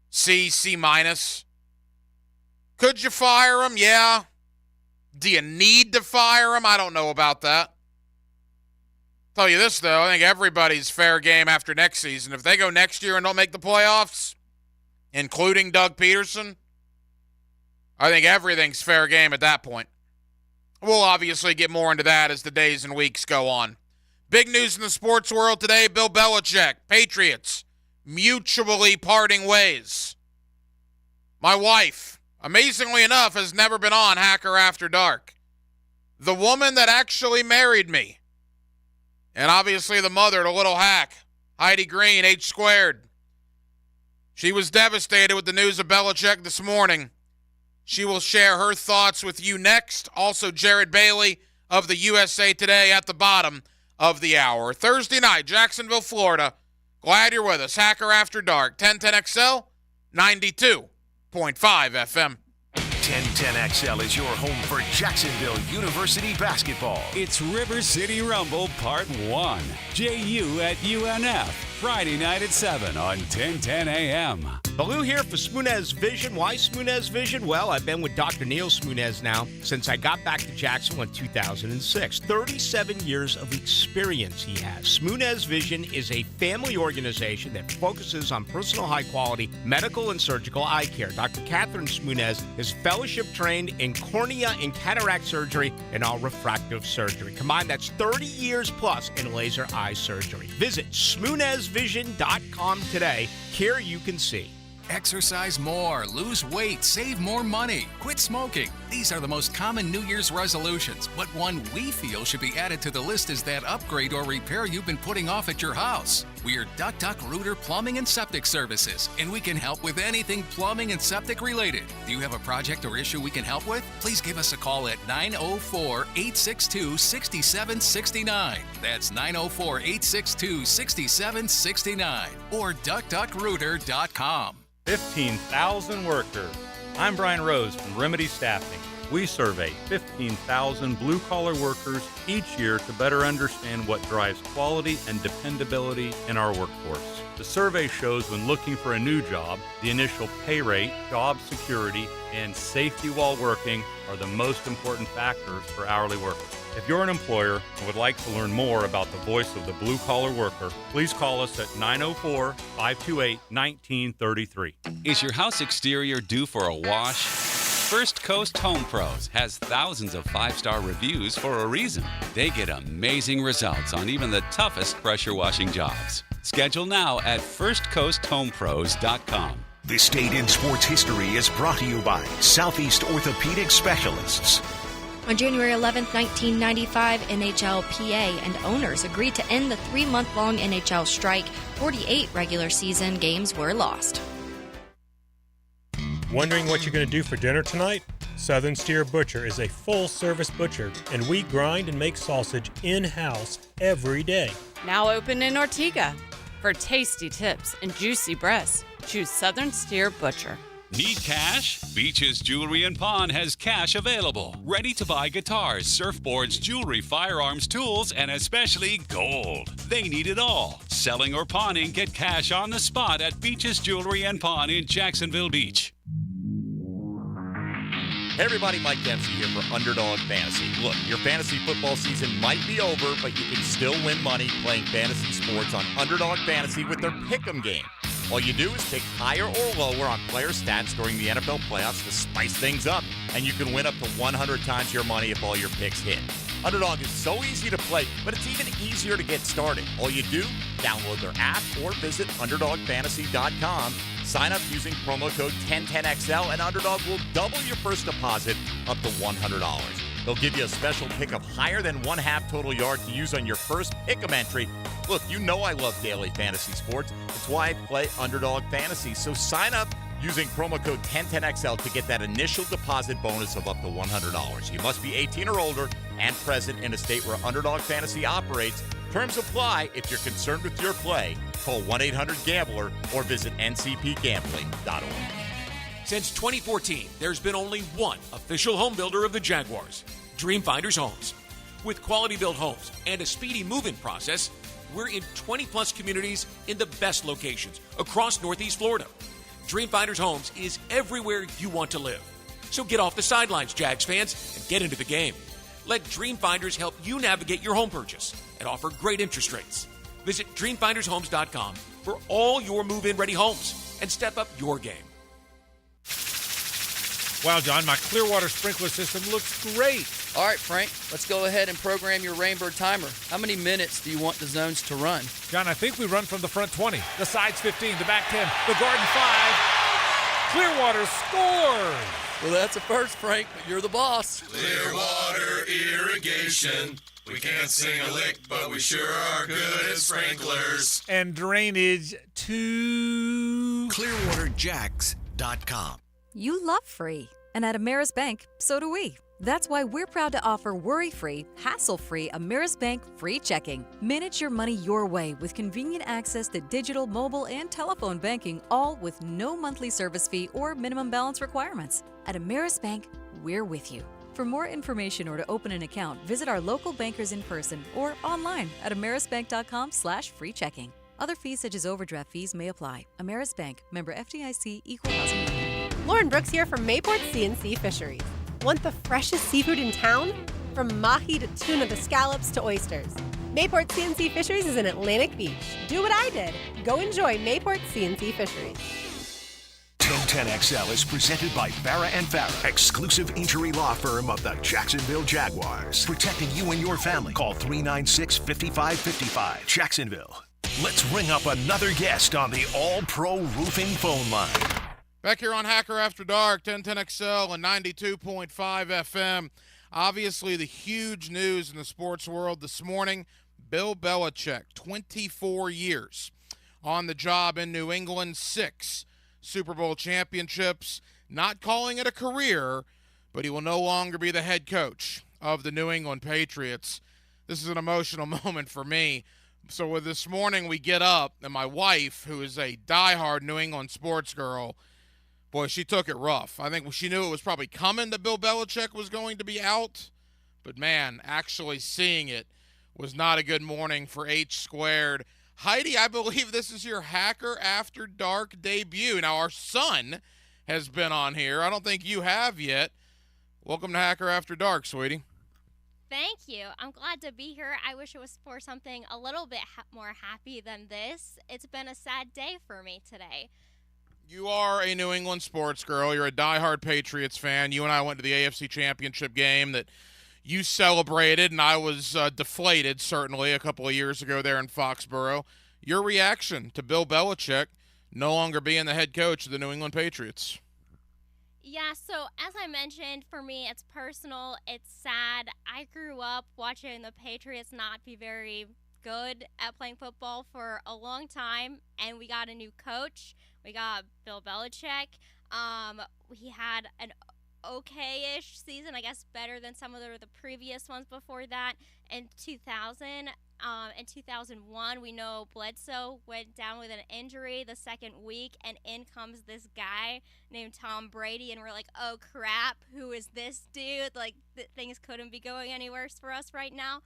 C, C-. Could you fire him? Yeah. Do you need to fire him? I don't know about that. Tell you this, though. I think everybody's fair game after next season. If they go next year and don't make the playoffs, including Doug Peterson, I think everything's fair game at that point. We'll obviously get more into that as the days and weeks go on. Big news in the sports world today, Bill Belichick, Patriots, mutually parting ways. My wife, amazingly enough, has never been on Hacker After Dark. The woman that actually married me. And obviously the mother to Little Hack, Heidi Green, H². She was devastated with the news of Belichick this morning. She will share her thoughts with you next. Also, Jared Bailey of the USA Today at the bottom of the hour. Thursday night, Jacksonville, Florida. Glad you're with us. Hacker After Dark, 1010XL, 92.5 FM. 1010XL is your home for Jacksonville University basketball. It's River City Rumble Part 1. JU at UNF. Friday night at 7 on 1010 AM. Baloo here for Smunez Vision. Why Smunez Vision? Well, I've been with Dr. Neil Smunez now since I got back to Jacksonville in 2006. 37 years of experience he has. Smunez Vision is a family organization that focuses on personal high-quality medical and surgical eye care. Dr. Catherine Smunez is fellowship trained in cornea and cataract surgery and all refractive surgery. Combined, that's 30 years plus in laser eye surgery. Visit SmunezVision.com today. Care you can see. Exercise more, lose weight, save more money, quit smoking. These are the most common New Year's resolutions, but one we feel should be added to the list is that upgrade or repair you've been putting off at your house. We are Duck Duck Rooter Plumbing and Septic Services, and we can help with anything plumbing and septic related. Do you have a project or issue we can help with? Please give us a call at 904-862-6769. That's 904-862-6769 or duckduckrooter.com. 15,000 workers. I'm Brian Rose from Remedy Staffing. We survey 15,000 blue-collar workers each year to better understand what drives quality and dependability in our workforce. The survey shows when looking for a new job, the initial pay rate, job security, and safety while working are the most important factors for hourly workers. If you're an employer and would like to learn more about the voice of the blue-collar worker, please call us at 904-528-1933. Is your house exterior due for a wash? First Coast Home Pros has thousands of 5-star reviews for a reason. They get amazing results on even the toughest pressure washing jobs. Schedule now at firstcoasthomepros.com. This date in sports history is brought to you by Southeast Orthopedic Specialists. On January 11, 1995, NHLPA and owners agreed to end the 3-month-long NHL strike. 48 regular season games were lost. Wondering what you're going to do for dinner tonight? Southern Steer Butcher is a full-service butcher, and we grind and make sausage in-house every day. Now open in Ortega. For tasty tips and juicy breasts, choose Southern Steer Butcher. Need cash? Beaches Jewelry and Pawn has cash available. Ready to buy guitars, surfboards, jewelry, firearms, tools, and especially gold. They need it all. Selling or pawning, get cash on the spot at Beaches Jewelry and Pawn in Jacksonville Beach. Hey everybody, Mike Dempsey here for Underdog Fantasy. Look, your fantasy football season might be over, but you can still win money playing fantasy sports on Underdog Fantasy with their Pick'em game. All you do is pick higher or lower on player stats during the NFL playoffs to spice things up, and you can win up to 100 times your money if all your picks hit. Underdog is so easy to play, but it's even easier to get started. All you do, download their app or visit UnderdogFantasy.com. Sign up using promo code 1010XL, and Underdog will double your first deposit up to $100. They'll give you a special pick of higher than 1/2 total yard to use on your first Pick'em entry. Look, you know I love daily fantasy sports. It's why I play Underdog Fantasy. So sign up using promo code 1010XL to get that initial deposit bonus of up to $100. You must be 18 or older and present in a state where Underdog Fantasy operates. Terms apply. If you're concerned with your play, call 1-800-GAMBLER or visit ncpgambling.org. Since 2014, there's been only one official home builder of the Jaguars, Dreamfinders Homes. With quality-built homes and a speedy move-in process, we're in 20-plus communities in the best locations across Northeast Florida. Dreamfinders Homes is everywhere you want to live. So get off the sidelines, Jags fans, and get into the game. Let Dreamfinders help you navigate your home purchase and offer great interest rates. Visit DreamfindersHomes.com for all your move-in ready homes and step up your game. Wow, John, my Clearwater sprinkler system looks great. All right, Frank, let's go ahead and program your Rainbird timer. How many minutes do you want the zones to run? John, I think we run from the front 20, the sides 15, the back 10, the garden 5. Clearwater scores! Well, that's a first, Frank, but you're the boss. Clearwater Irrigation. We can't sing a lick, but we sure are good at sprinklers. And drainage to ClearwaterJacks.com. You love free, and at Ameris Bank, so do we. That's why we're proud to offer worry-free, hassle-free Ameris Bank free checking. Manage your money your way with convenient access to digital, mobile, and telephone banking, all with no monthly service fee or minimum balance requirements. At Ameris Bank, we're with you. For more information or to open an account, visit our local bankers in person or online at amerisbank.com/free checking. Other fees such as overdraft fees may apply. Ameris Bank, member FDIC, equal housing lender. Lauren Brooks here from Mayport CNC Fisheries. Want the freshest seafood in town? From mahi to tuna to scallops to oysters. Mayport CNC Fisheries is in Atlantic Beach. Do what I did. Go enjoy Mayport CNC Fisheries. 1010XL is presented by Farah & Farah, exclusive injury law firm of the Jacksonville Jaguars. Protecting you and your family. Call 396-5555. Jacksonville. Let's ring up another guest on the All-Pro Roofing phone line. Back here on Hacker After Dark, 1010XL and 92.5 FM. Obviously, the huge news in the sports world this morning, Bill Belichick, 24 years on the job in New England, 6 Super Bowl championships, not calling it a career, but he will no longer be the head coach of the New England Patriots. This is an emotional moment for me. So with this morning we get up, and my wife, who is a diehard New England sports girl, Boy, she took it rough. I think she knew it was probably coming that Bill Belichick was going to be out. But, man, actually seeing it was not a good morning for H Squared. Heidi, I believe this is your Hacker After Dark debut. Now, our son has been on here. I don't think you have yet. Welcome to Hacker After Dark, sweetie. Thank you. I'm glad to be here. I wish it was for something a little bit more happy than this. It's been a sad day for me today. You are a New England sports girl. You're a diehard Patriots fan. You and I went to the AFC Championship game that you celebrated, and I was deflated, certainly, a couple of years ago there in Foxborough. Your reaction to Bill Belichick no longer being the head coach of the New England Patriots? Yeah, so as I mentioned, for me, it's personal. It's sad. I grew up watching the Patriots not be very good at playing football for a long time, and we got a new coach. We got Bill Belichick. He had an okay-ish season, I guess better than some of the previous ones before that. In 2000, in 2001, we know Bledsoe went down with an injury the second week, and in comes this guy named Tom Brady, and we're like, oh crap, who is this dude? Like, things couldn't be going any worse for us right now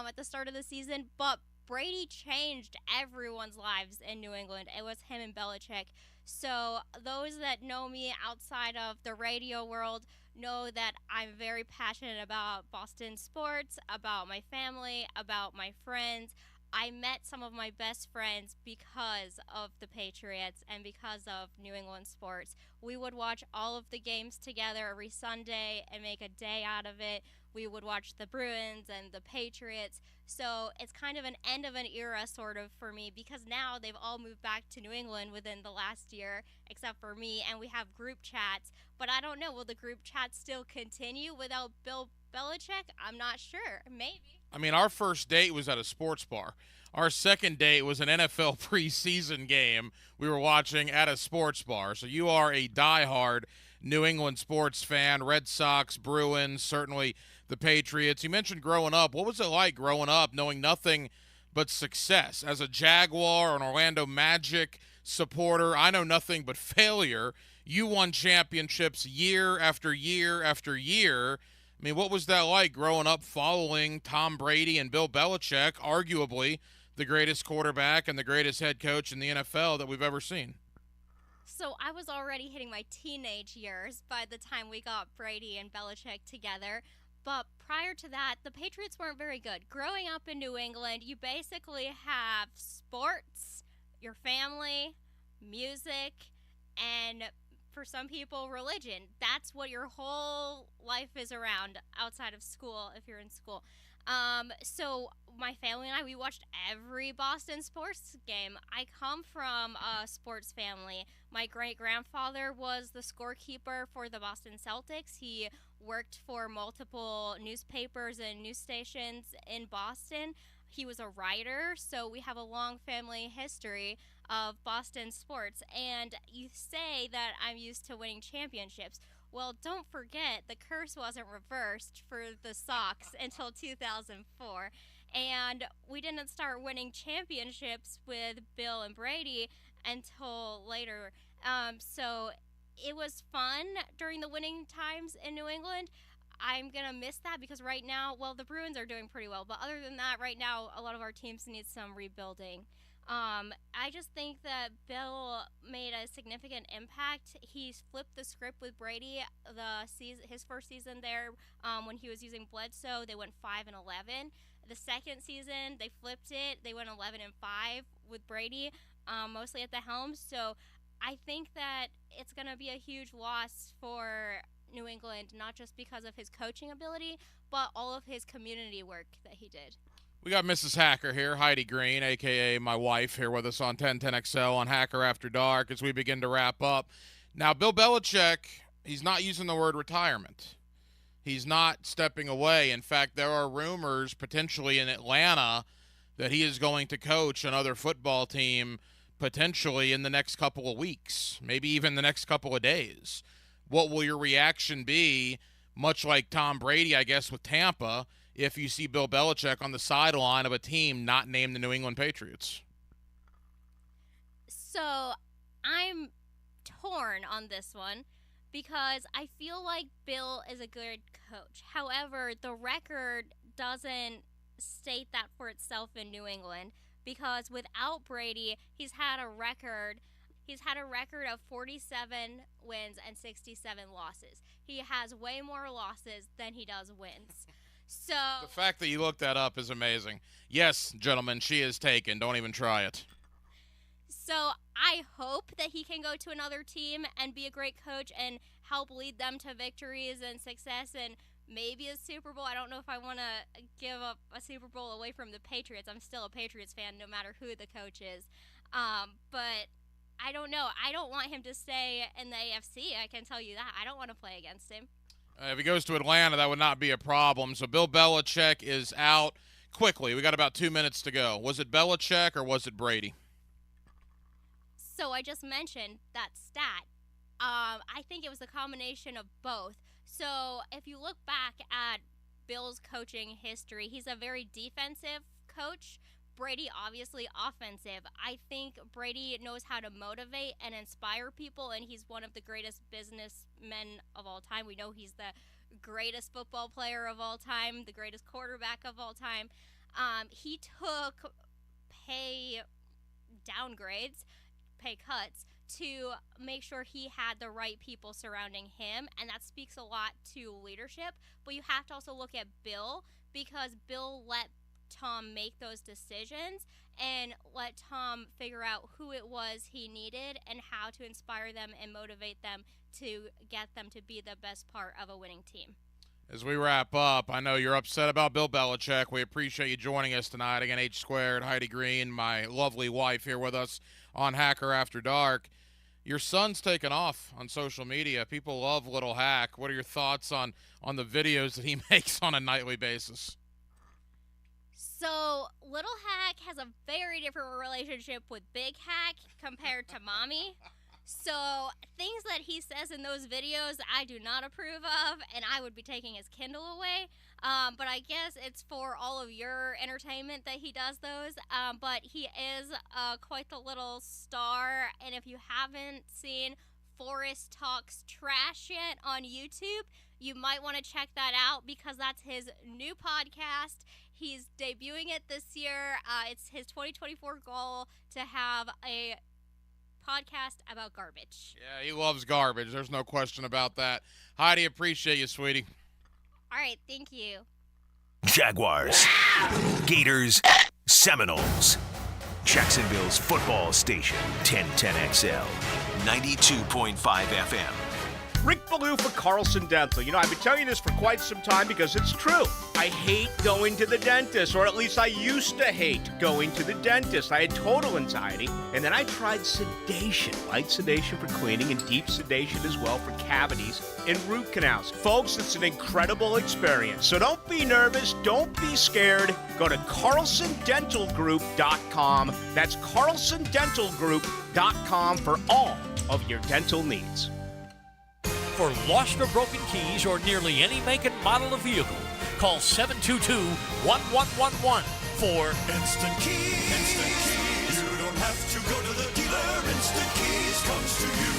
at the start of the season, but Brady changed everyone's lives in New England. It was him and Belichick. So those that know me outside of the radio world know that I'm very passionate about Boston sports, about my family, about my friends. I met some of my best friends because of the Patriots and because of New England sports. We would watch all of the games together every Sunday and make a day out of it. We would watch the Bruins and the Patriots. So it's kind of an end of an era sort of for me, because now they've all moved back to New England within the last year, except for me, and we have group chats. But I don't know, will the group chats still continue without Bill Belichick? I'm not sure. Maybe. I mean, our first date was at a sports bar. Our second date was an NFL preseason game we were watching at a sports bar. So you are a diehard New England sports fan, Red Sox, Bruins, certainly the Patriots. You mentioned growing up. What was it like growing up knowing nothing but success? As a Jaguar, an Orlando Magic supporter, I know nothing but failure. You won championships year after year after year. I mean, what was that like growing up following Tom Brady and Bill Belichick, arguably the greatest quarterback and the greatest head coach in the NFL that we've ever seen? So I was already hitting my teenage years by the time we got Brady and Belichick together. But prior to that, the Patriots weren't very good. Growing up in New England, you basically have sports, your family, music, and for some people, religion. That's what your whole life is around outside of school, if you're in school. So my family and I, we watched every Boston sports game. I come from a sports family. My great-grandfather was the scorekeeper for the Boston Celtics. He worked for multiple newspapers and news stations in Boston. He was a writer, so we have a long family history of Boston sports. And you say that I'm used to winning championships. Well, don't forget, the curse wasn't reversed for the Sox until 2004. And we didn't start winning championships with Bill and Brady until later. So it was fun during the winning times in New England. I'm going to miss that because right now, well, the Bruins are doing pretty well. But other than that, right now, a lot of our teams need some rebuilding. I just think that Bill made a significant impact. He flipped the script with Brady his first season there when he was using Bledsoe. They went 5-11. The second season, they flipped it. They went 11-5 with Brady, mostly at the helm. So I think that it's going to be a huge loss for New England, not just because of his coaching ability, but all of his community work that he did. We got Mrs. Hacker here, Heidi Green, a.k.a. my wife, here with us on 1010XL on Hacker After Dark as we begin to wrap up. Now, Bill Belichick, he's not using the word retirement. He's not stepping away. In fact, there are rumors potentially in Atlanta that he is going to coach another football team potentially in the next couple of weeks, maybe even the next couple of days. What will your reaction be, much like Tom Brady, I guess, with Tampa, if you see Bill Belichick on the sideline of a team not named the New England Patriots? So I'm torn on this one because I feel like Bill is a good coach. However, the record doesn't state that for itself in New England because without Brady, he's had a record of 47 wins and 67 losses. He has way more losses than he does wins. So the fact that you looked that up is amazing. Yes, gentlemen, she is taken. Don't even try it. So I hope that he can go to another team and be a great coach and help lead them to victories and success and maybe a Super Bowl. I don't know if I want to give up a Super Bowl away from the Patriots. I'm still a Patriots fan no matter who the coach is. But I don't know. I don't want him to stay in the AFC. I can tell you that. I don't want to play against him. If he goes to Atlanta, that would not be a problem. So Bill Belichick is out quickly. We got about 2 minutes to go. Was it Belichick or was it Brady? So I just mentioned that stat. I think it was a combination of both. So if you look back at Bill's coaching history, he's a very defensive coach. Brady, obviously offensive. I think Brady knows how to motivate and inspire people, and he's one of the greatest businessmen of all time. We know he's the greatest football player of all time, the greatest quarterback of all time. He took pay downgrades, pay cuts, to make sure he had the right people surrounding him, and that speaks a lot to leadership. But you have to also look at Bill, because Bill let Tom make those decisions and let Tom figure out who it was he needed and how to inspire them and motivate them to get them to be the best part of a winning team. As we wrap up, I know you're upset about Bill Belichick. We appreciate you joining us tonight. Again, H Squared, Heidi Green, my lovely wife here with us on Hacker After Dark. Your son's taken off on social media. People love Little Hack. What are your thoughts on the videos that he makes on a nightly basis? So, Little Hack has a very different relationship with Big Hack compared to Mommy. So, things that he says in those videos I do not approve of, and I would be taking his Kindle away. But I guess it's for all of your entertainment that he does those. But he is quite the little star, and if you haven't seen Forrest Talks Trash yet on YouTube, you might want to check that out because that's his new podcast. He's debuting it this year. It's his 2024 goal to have a podcast about garbage. Yeah, he loves garbage. There's no question about that. Heidi, appreciate you, sweetie. All right, thank you. Jaguars, Gators, Seminoles. Jacksonville's football station, 1010XL, 92.5 FM. Rick Ballou for Carlson Dental. You know, I've been telling you this for quite some time because it's true. I hate going to the dentist, or at least I used to hate going to the dentist. I had total anxiety, and then I tried sedation, light sedation for cleaning and deep sedation as well for cavities and root canals. Folks, it's an incredible experience. So don't be nervous, don't be scared. Go to CarlsonDentalGroup.com. That's CarlsonDentalGroup.com for all of your dental needs. For lost or broken keys or nearly any make and model of vehicle, call 722-1111 for Instant Keys. Instant Keys. You don't have to go to the dealer. Instant Keys comes to you.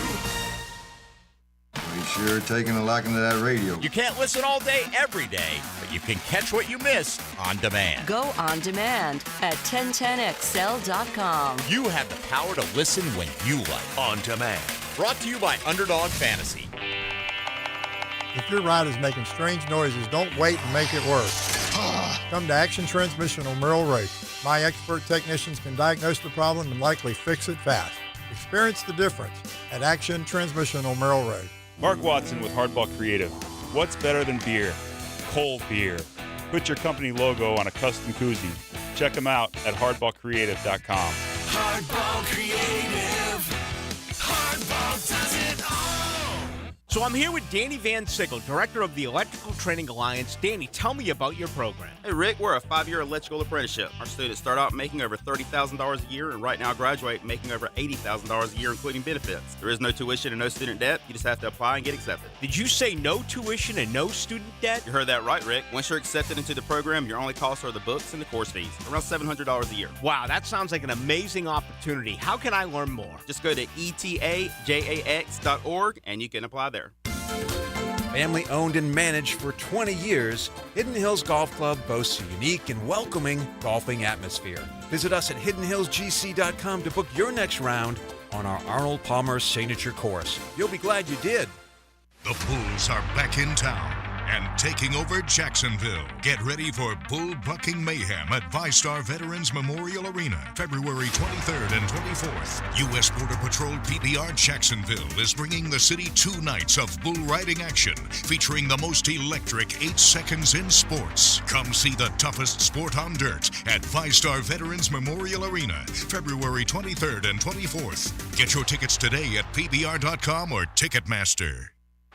You sure taking a liking to that radio. You can't listen all day, every day, but you can catch what you missed on demand. Go on demand at 1010XL.com. You have the power to listen when you like. On demand. Brought to you by Underdog Fantasy. If your ride is making strange noises, don't wait and make it worse. Come to Action Transmission on Merrill Road. My expert technicians can diagnose the problem and likely fix it fast. Experience the difference at Action Transmission on Merrill Road. Mark Watson with Hardball Creative. What's better than beer? Cold beer. Put your company logo on a custom koozie. Check them out at hardballcreative.com. Hardball Creative. Hardball does it all. So I'm here with Danny Van Sickle, Director of the Electrical Training Alliance. Danny, tell me about your program. Hey, Rick, we're a 5-year electrical apprenticeship. Our students start out making over $30,000 a year, and right now graduate making over $80,000 a year, including benefits. There is no tuition and no student debt. You just have to apply and get accepted. Did you say no tuition and no student debt? You heard that right, Rick. Once you're accepted into the program, your only costs are the books and the course fees, around $700 a year. Wow, that sounds like an amazing opportunity. How can I learn more? Just go to etajax.org, and you can apply there. Family owned and managed for 20 years, Hidden Hills Golf Club boasts a unique and welcoming golfing atmosphere. Visit us at hiddenhillsgc.com to book your next round on our Arnold Palmer signature course. You'll be glad you did. The Bulls are back in town and taking over Jacksonville. Get ready for bull bucking mayhem at VyStar Veterans Memorial Arena, February 23rd and 24th. U.S. Border Patrol PBR Jacksonville is bringing the city 2 nights of bull riding action, featuring the most electric 8 seconds in sports. Come see the toughest sport on dirt at VyStar Veterans Memorial Arena, February 23rd and 24th. Get your tickets today at PBR.com or Ticketmaster.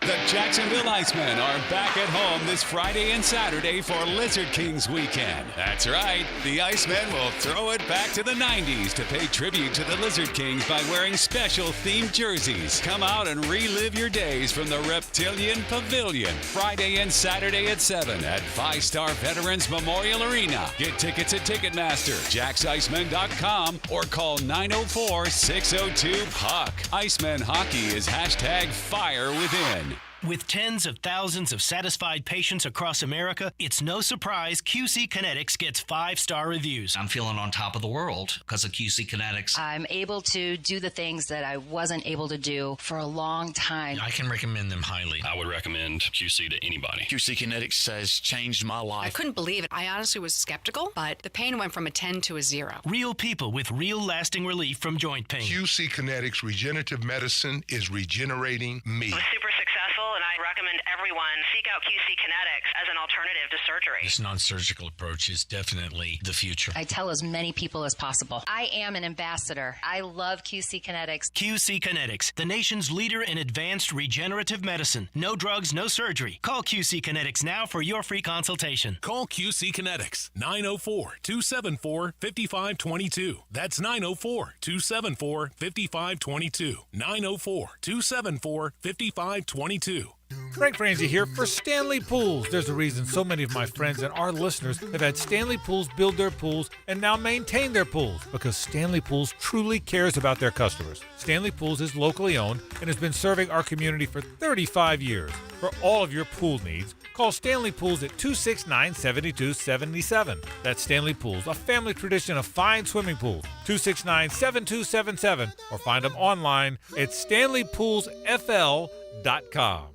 The Jacksonville Icemen are back at home this Friday and Saturday for Lizard Kings weekend. That's right, the Icemen will throw it back to the 90s to pay tribute to the Lizard Kings by wearing special themed jerseys. Come out and relive your days from the Reptilian Pavilion, Friday and Saturday at 7 at VyStar Veterans Memorial Arena. Get tickets at Ticketmaster, JacksIcemen.com, or call 904-602-PUCK. Icemen hockey is #FireWithin. With tens of thousands of satisfied patients across America, it's no surprise QC Kinetics gets 5-star reviews. I'm feeling on top of the world because of QC Kinetics. I'm able to do the things that I wasn't able to do for a long time. I can recommend them highly. I would recommend QC to anybody. QC Kinetics has changed my life. I couldn't believe it. I honestly was skeptical, but the pain went from a 10 to a 0. Real people with real lasting relief from joint pain. QC Kinetics Regenerative Medicine is regenerating me. It was super successful, and I recommend everyone seek out QC Kinetics as an alternative to surgery. This non-surgical approach is definitely the future. I tell as many people as possible. I am an ambassador. I love QC Kinetics. QC Kinetics, the nation's leader in advanced regenerative medicine. No drugs, no surgery. Call QC Kinetics now for your free consultation. Call QC Kinetics, 904-274-5522. That's 904-274-5522. 904-274-5522. Frank Franzi here for Stanley Pools. There's a reason so many of my friends and our listeners have had Stanley Pools build their pools and now maintain their pools, because Stanley Pools truly cares about their customers. Stanley Pools is locally owned and has been serving our community for 35 years. For all of your pool needs, call Stanley Pools at 269-7277. That's Stanley Pools, a family tradition of fine swimming pools. 269-7277, or find them online at StanleyPoolsFL.com.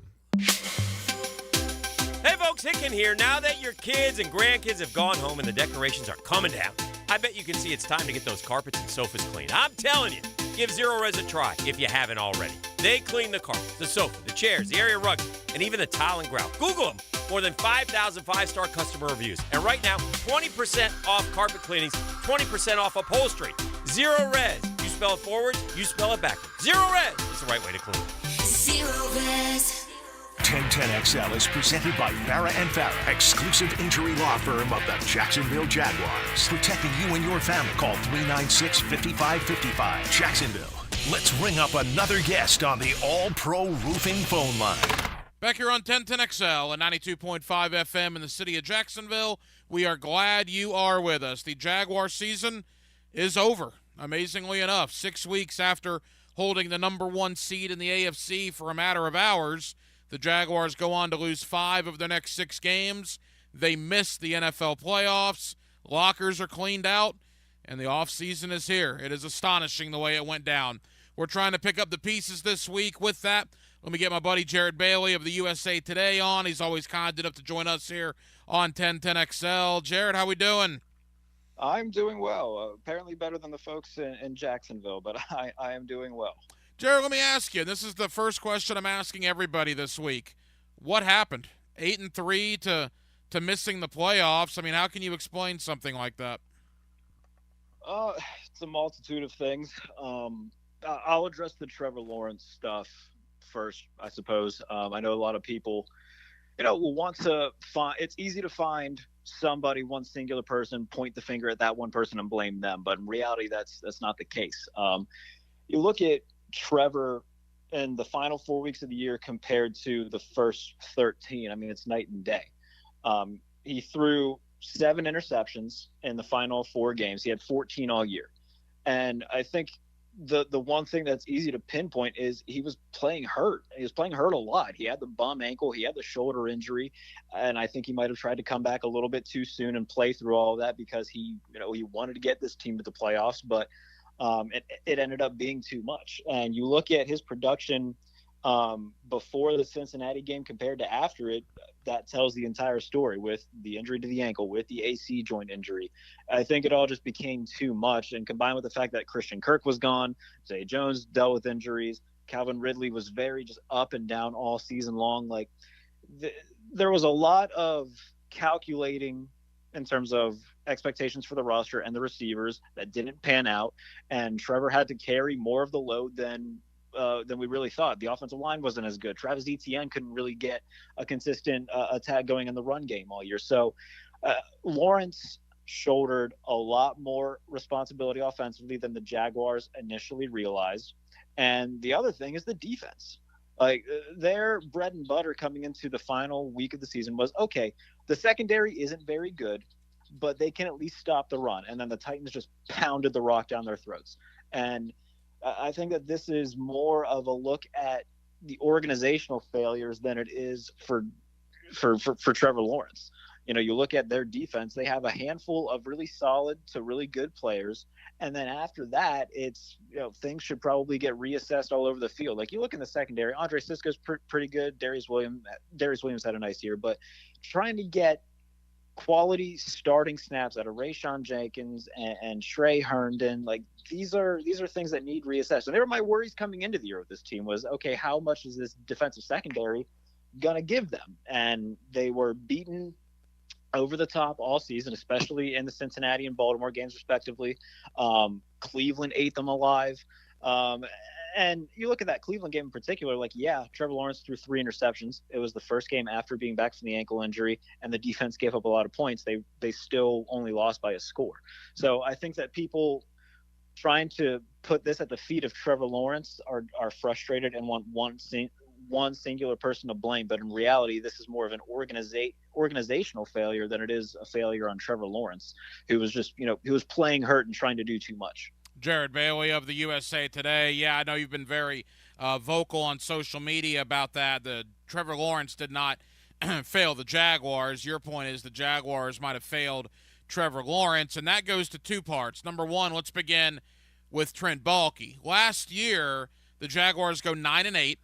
Hey folks, Hicken here. Now that your kids and grandkids have gone home and the decorations are coming down, I bet you can see it's time to get those carpets and sofas cleaned. I'm telling you, give Zero Res a try if you haven't already. They clean the carpet, the sofa, the chairs, the area rugs, and even the tile and grout. Google them. More than 5,000 5-star customer reviews. And right now, 20% off carpet cleanings, 20% off upholstery. Zero Res. You spell it forwards, you spell it backwards. Zero Res is the right way to clean it. Zero Res. 1010XL is presented by Farah and Farah, exclusive injury law firm of the Jacksonville Jaguars. Protecting you and your family. Call 396-5555. Jacksonville. Let's ring up another guest on the All-Pro Roofing phone line. Back here on 1010XL and 92.5 FM in the city of Jacksonville, we are glad you are with us. The Jaguar season is over, amazingly enough. 6 weeks after holding the number 1 seed in the AFC for a matter of hours, the Jaguars go on to lose 5 of their next 6 games. They missed the NFL playoffs. Lockers are cleaned out, and the offseason is here. It is astonishing the way it went down. We're trying to pick up the pieces this week. With that, let me get my buddy Jared Bailey of the USA Today on. He's always kind enough to join us here on 1010XL. Jared, how we doing? I'm doing well. Apparently better than the folks in Jacksonville, but I am doing well. Jared, let me ask you. This is the first question I'm asking everybody this week. What happened? 8-3 to missing the playoffs. I mean, how can you explain something like that? It's a multitude of things. I'll address the Trevor Lawrence stuff first, I suppose. I know a lot of people, will want to find. It's easy to find somebody, one singular person, point the finger at that one person and blame them, but in reality, that's not the case. You look at Trevor in the final 4 weeks of the year compared to the first 13. I mean, it's night and day. He threw 7 interceptions in the final 4 games. He had 14 all year. And I think the one thing that's easy to pinpoint is he was playing hurt. He was playing hurt a lot. He had the bum ankle. He had the shoulder injury. And I think he might have tried to come back a little bit too soon and play through all of that because he wanted to get this team to the playoffs. But it ended up being too much. And you look at his production before the Cincinnati game compared to after it, that tells the entire story with the injury to the ankle, with the AC joint injury. I think it all just became too much. And combined with the fact that Christian Kirk was gone, Zay Jones dealt with injuries, Calvin Ridley was very just up and down all season long. Like there was a lot of calculating in terms of expectations for the roster and the receivers that didn't pan out. And Trevor had to carry more of the load than we really thought. The offensive line wasn't as good. Travis Etienne couldn't really get a consistent attack going in the run game all year. So Lawrence shouldered a lot more responsibility offensively than the Jaguars initially realized. And the other thing is the defense. Like their bread and butter coming into the final week of the season was, okay, the secondary isn't very good, but they can at least stop the run. And then the Titans just pounded the rock down their throats. And I think that this is more of a look at the organizational failures than it is for Trevor Lawrence. You look at their defense, they have a handful of really solid to really good players. And then after that, it's, things should probably get reassessed all over the field. Like you look in the secondary, Andre Sisco's pretty good. Darius Williams had a nice year, but trying to get quality starting snaps out of Rayshon Jenkins and Trey Herndon, like these are things that need reassessed. And they were my worries coming into the year with this team was, okay, how much is this defensive secondary gonna give them? And they were beaten over the top all season, especially in the Cincinnati and Baltimore games respectively. Cleveland ate them alive. And you look at that Cleveland game in particular, like, yeah, Trevor Lawrence threw 3 interceptions. It was the first game after being back from the ankle injury, and the defense gave up a lot of points. They still only lost by a score. So I think that people trying to put this at the feet of Trevor Lawrence are frustrated and want one singular person to blame. But in reality, this is more of an organizational failure than it is a failure on Trevor Lawrence, who was just, he was playing hurt and trying to do too much. Jared Bailey of the USA Today. Yeah, I know you've been very vocal on social media about that. The Trevor Lawrence did not fail the Jaguars. Your point is the Jaguars might have failed Trevor Lawrence, and that goes to 2 parts. Number one, let's begin with Trent Baalke. Last year, the Jaguars go 9-8.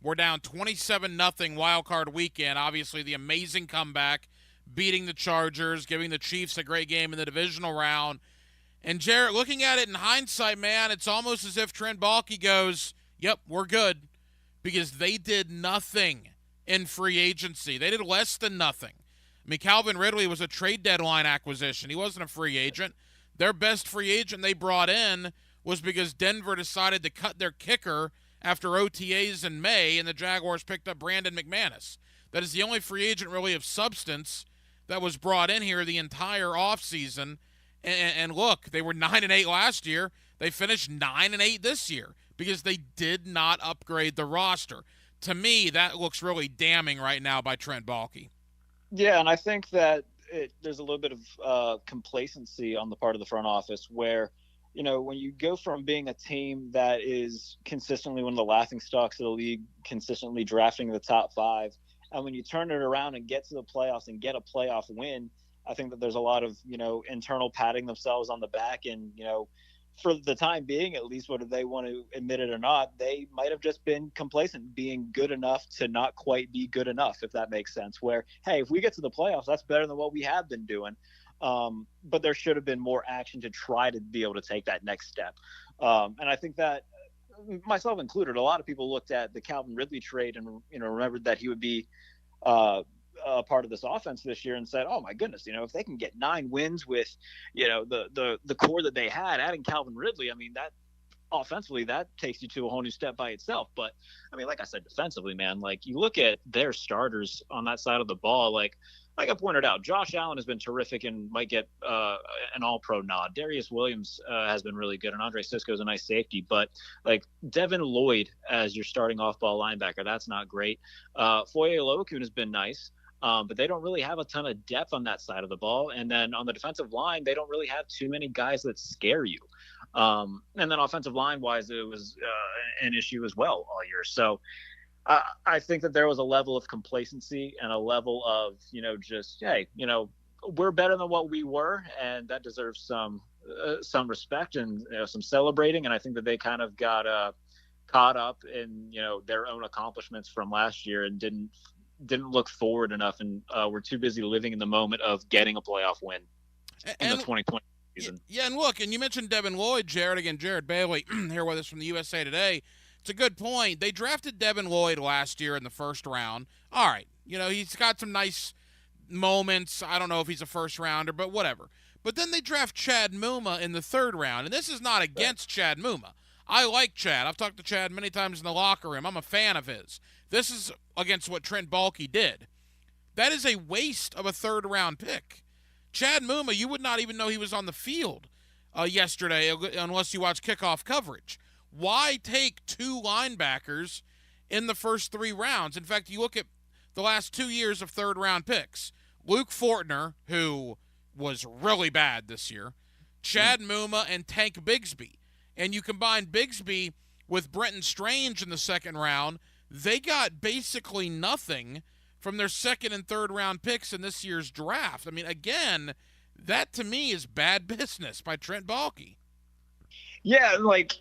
We're down 27-0 wild card weekend. Obviously, the amazing comeback, beating the Chargers, giving the Chiefs a great game in the divisional round. And, Jarrett, looking at it in hindsight, man, it's almost as if Trent Baalke goes, yep, we're good, because they did nothing in free agency. They did less than nothing. I mean, Calvin Ridley was a trade deadline acquisition. He wasn't a free agent. Their best free agent they brought in was because Denver decided to cut their kicker after OTAs in May, and the Jaguars picked up Brandon McManus. That is the only free agent really of substance that was brought in here the entire offseason. And look, they were 9-8 last year. They finished 9-8 this year because they did not upgrade the roster. To me, that looks really damning right now by Trent Baalke. Yeah, and I think that there's a little bit of complacency on the part of the front office where, when you go from being a team that is consistently one of the laughing stocks of the league, consistently drafting the top 5, and when you turn it around and get to the playoffs and get a playoff win, I think that there's a lot of, internal patting themselves on the back. And, for the time being, at least, whether they want to admit it or not, they might have just been complacent, being good enough to not quite be good enough, if that makes sense. Where, hey, if we get to the playoffs, that's better than what we have been doing. But there should have been more action to try to be able to take that next step. And I think that, myself included, a lot of people looked at the Calvin Ridley trade and, remembered that he would be a part of this offense this year and said, oh my goodness, if they can get 9 wins with, the core that they had, adding Calvin Ridley, I mean, offensively, that takes you to a whole new step by itself. But I mean, like I said, defensively, man, like you look at their starters on that side of the ball, like I pointed out, Josh Allen has been terrific and might get an All-Pro nod. Darius Williams has been really good, and Andre Sisco is a nice safety. But like Devin Lloyd as your starting off-ball linebacker, that's not great. Foye Oluokun has been nice. But they don't really have a ton of depth on that side of the ball. And then on the defensive line, they don't really have too many guys that scare you. And then offensive line-wise, it was an issue as well all year. So I think that there was a level of complacency and a level of, just, hey, we're better than what we were, and that deserves some respect and some celebrating. And I think that they kind of got caught up in, their own accomplishments from last year and didn't look forward enough, and we're too busy living in the moment of getting a playoff win in the 2020 season. Yeah, and look, and you mentioned Devin Lloyd, Jared Bailey here with us from the USA Today. It's a good point. They drafted Devin Lloyd last year in the first round. All right, he's got some nice moments. I don't know if he's a first rounder, but whatever. But then they draft Chad Muma in the third round, and this is not against Chad Muma. I like Chad. I've talked to Chad many times in the locker room. I'm a fan of his. This is against what Trent Baalke did. That is a waste of a third-round pick. Chad Muma, you would not even know he was on the field yesterday unless you watch kickoff coverage. Why take two linebackers in the first 3 rounds? In fact, you look at the last 2 years of third-round picks. Luke Fortner, who was really bad this year, Chad Muma, and Tank Bigsby. And you combine Bigsby with Brenton Strange in the second round, they got basically nothing from their second and third round picks in this year's draft. I mean, again, that to me is bad business by Trent Baalke. Yeah, like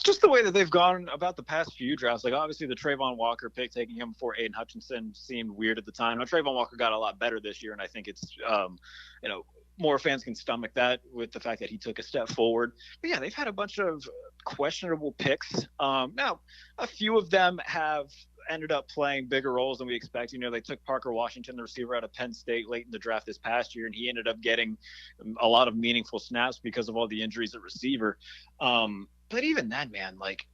just the way that they've gone about the past few drafts. Like obviously the Trayvon Walker pick, taking him before Aiden Hutchinson, seemed weird at the time. Now Trayvon Walker got a lot better this year, and I think it's more fans can stomach that with the fact that he took a step forward. But yeah, they've had a bunch of questionable picks. Now, a few of them have ended up playing bigger roles than we expect. They took Parker Washington, the receiver out of Penn State, late in the draft this past year, and he ended up getting a lot of meaningful snaps because of all the injuries at receiver. But even then, man, like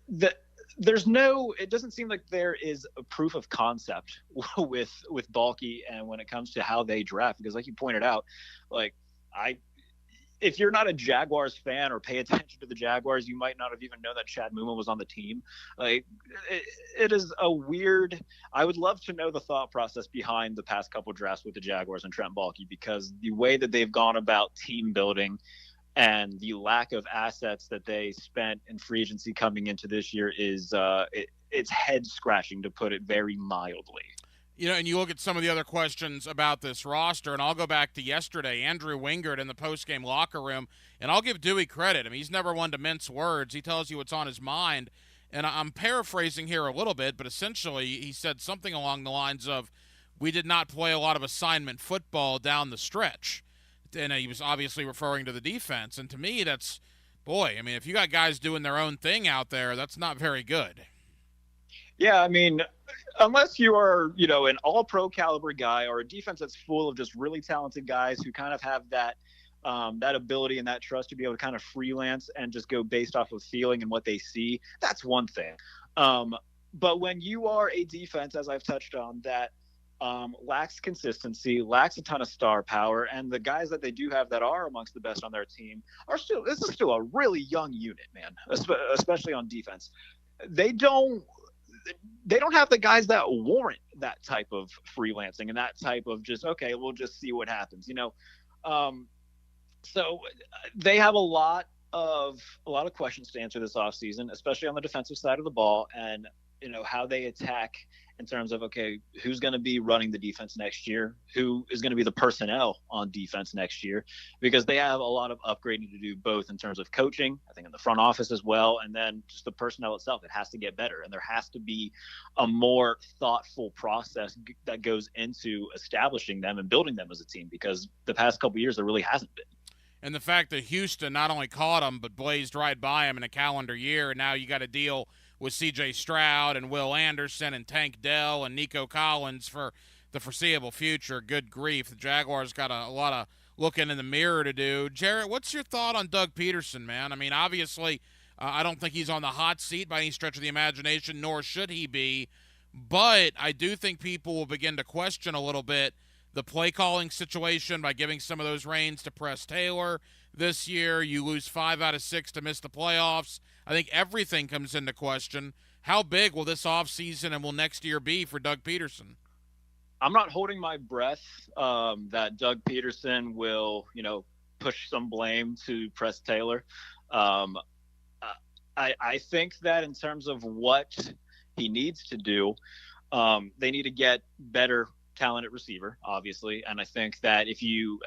it doesn't seem like there is a proof of concept with Baalke and when it comes to how they draft, because like you pointed out, like if you're not a Jaguars fan or pay attention to the Jaguars, you might not have even known that Chad Muma was on the team. Like it is a weird, I would love to know the thought process behind the past couple drafts with the Jaguars and Trent Baalke, because the way that they've gone about team building and the lack of assets that they spent in free agency coming into this year is it's head scratching, to put it very mildly. And you look at some of the other questions about this roster, and I'll go back to yesterday, Andrew Wingard in the postgame locker room, and I'll give Dewey credit. I mean, he's never one to mince words. He tells you what's on his mind, and I'm paraphrasing here a little bit, but essentially he said something along the lines of, we did not play a lot of assignment football down the stretch. And he was obviously referring to the defense, and to me that's, if you got guys doing their own thing out there, that's not very good. Yeah, I mean, unless you are, an all-pro caliber guy or a defense that's full of just really talented guys who kind of have that ability and that trust to be able to kind of freelance and just go based off of feeling and what they see, that's one thing. But when you are a defense, as I've touched on, that lacks consistency, lacks a ton of star power, and the guys that they do have that are amongst the best on their team this is still a really young unit, man, especially on defense. They don't have the guys that warrant that type of freelancing and that type of just, okay, we'll just see what happens, so they have a lot of questions to answer this offseason, especially on the defensive side of the ball, and how they attack in terms of, okay, who's going to be running the defense next year? Who is going to be the personnel on defense next year? Because they have a lot of upgrading to do, both in terms of coaching, I think in the front office as well, and then just the personnel itself. It has to get better, and there has to be a more thoughtful process that goes into establishing them and building them as a team, because the past couple of years there really hasn't been. And the fact that Houston not only caught them but blazed right by them in a calendar year, and now you got to deal with C.J. Stroud and Will Anderson and Tank Dell and Nico Collins for the foreseeable future. Good grief. The Jaguars got a lot of looking in the mirror to do. Jarrett, what's your thought on Doug Peterson, man? I mean, obviously I don't think he's on the hot seat by any stretch of the imagination, nor should he be. But I do think people will begin to question a little bit the play calling situation by giving some of those reins to Press Taylor. This year, you lose 5 out of 6 to miss the playoffs. I think everything comes into question. How big will this offseason and will next year be for Doug Peterson? I'm not holding my breath that Doug Peterson will, push some blame to Press Taylor. I think that in terms of what he needs to do, they need to get better talent at receiver, obviously. And I think that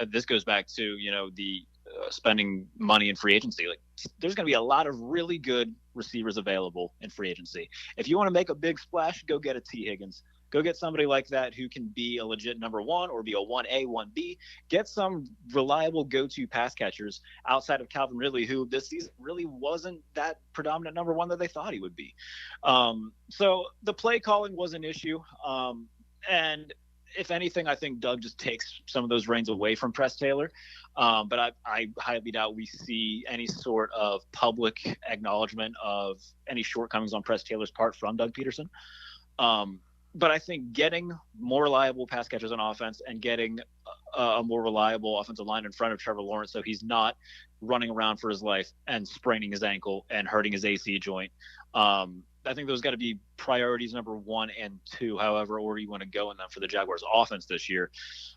this goes back to, the spending money in free agency. Like, there's going to be a lot of really good receivers available in free agency. If you want to make a big splash, go get a T. Higgins. Go get somebody like that who can be a legit number one or be a 1A, 1B. Get some reliable go-to pass catchers outside of Calvin Ridley, who this season really wasn't that predominant number one that they thought he would be. So the play calling was an issue. And if anything, I think Doug just takes some of those reins away from Press Taylor. But I highly doubt we see any sort of public acknowledgement of any shortcomings on Press Taylor's part from Doug Peterson. But I think getting more reliable pass catchers on offense and getting a more reliable offensive line in front of Trevor Lawrence so he's not running around for his life and spraining his ankle and hurting his AC joint. I think those got to be priorities number 1 and 2, however order you want to go in them for the Jaguars offense this year.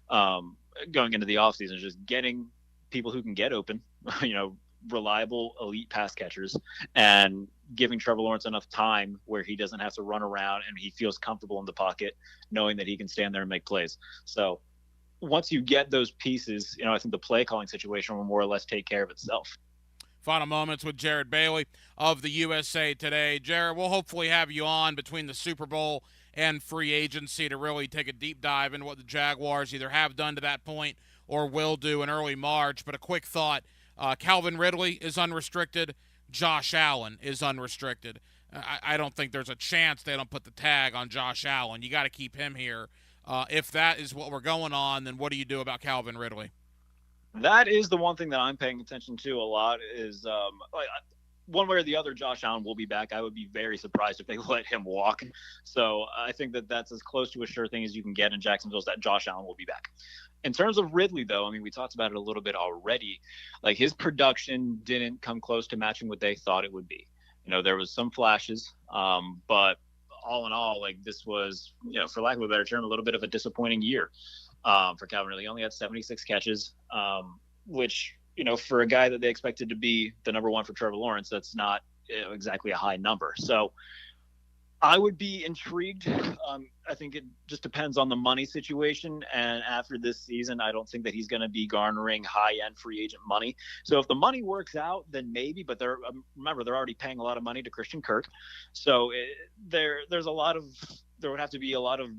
Going into the offseason, just getting people who can get open, reliable elite pass catchers, and giving Trevor Lawrence enough time where he doesn't have to run around and he feels comfortable in the pocket knowing that he can stand there and make plays. So once you get those pieces, I think the play calling situation will more or less take care of itself. Final moments with Jared Bailey of the USA Today. Jared, we'll hopefully have you on between the Super Bowl and free agency to really take a deep dive into what the Jaguars either have done to that point or will do in early March. But a quick thought, Calvin Ridley is unrestricted. Josh Allen is unrestricted. I don't think there's a chance they don't put the tag on Josh Allen. You got to keep him here. If that is what we're going on, then what do you do about Calvin Ridley? That is the one thing that I'm paying attention to a lot is one way or the other, Josh Allen will be back. I would be very surprised if they let him walk. So I think that that's as close to a sure thing as you can get in Jacksonville, is that Josh Allen will be back. In terms of Ridley, though, we talked about it a little bit already. Like, his production didn't come close to matching what they thought it would be. There was some flashes, but all in all, this was, for lack of a better term, a little bit of a disappointing year for Calvin Ridley. He only had 76 catches, which, for a guy that they expected to be the number one for Trevor Lawrence, that's not exactly a high number. So I would be intrigued. I think it just depends on the money situation. And after this season, I don't think that he's going to be garnering high-end free agent money. So if the money works out, then maybe. But remember, they're already paying a lot of money to Christian Kirk. So there would have to be a lot of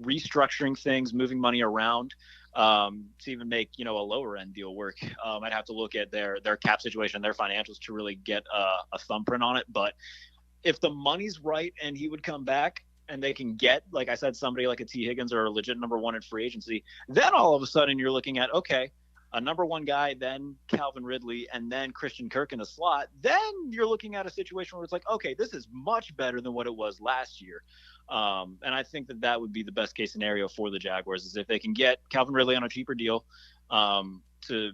restructuring things, moving money around to even make a lower end deal work. I'd have to look at their cap situation, their financials to really get a thumbprint on it. But if the money's right and he would come back and they can get, like I said, somebody like a T. Higgins or a legit number one in free agency, then all of a sudden you're looking at, okay, a number one guy, then Calvin Ridley, and then Christian Kirk in the slot. Then you're looking at a situation where it's like, okay, this is much better than what it was last year. And I think that would be the best case scenario for the Jaguars, is if they can get Calvin Ridley on a cheaper deal to,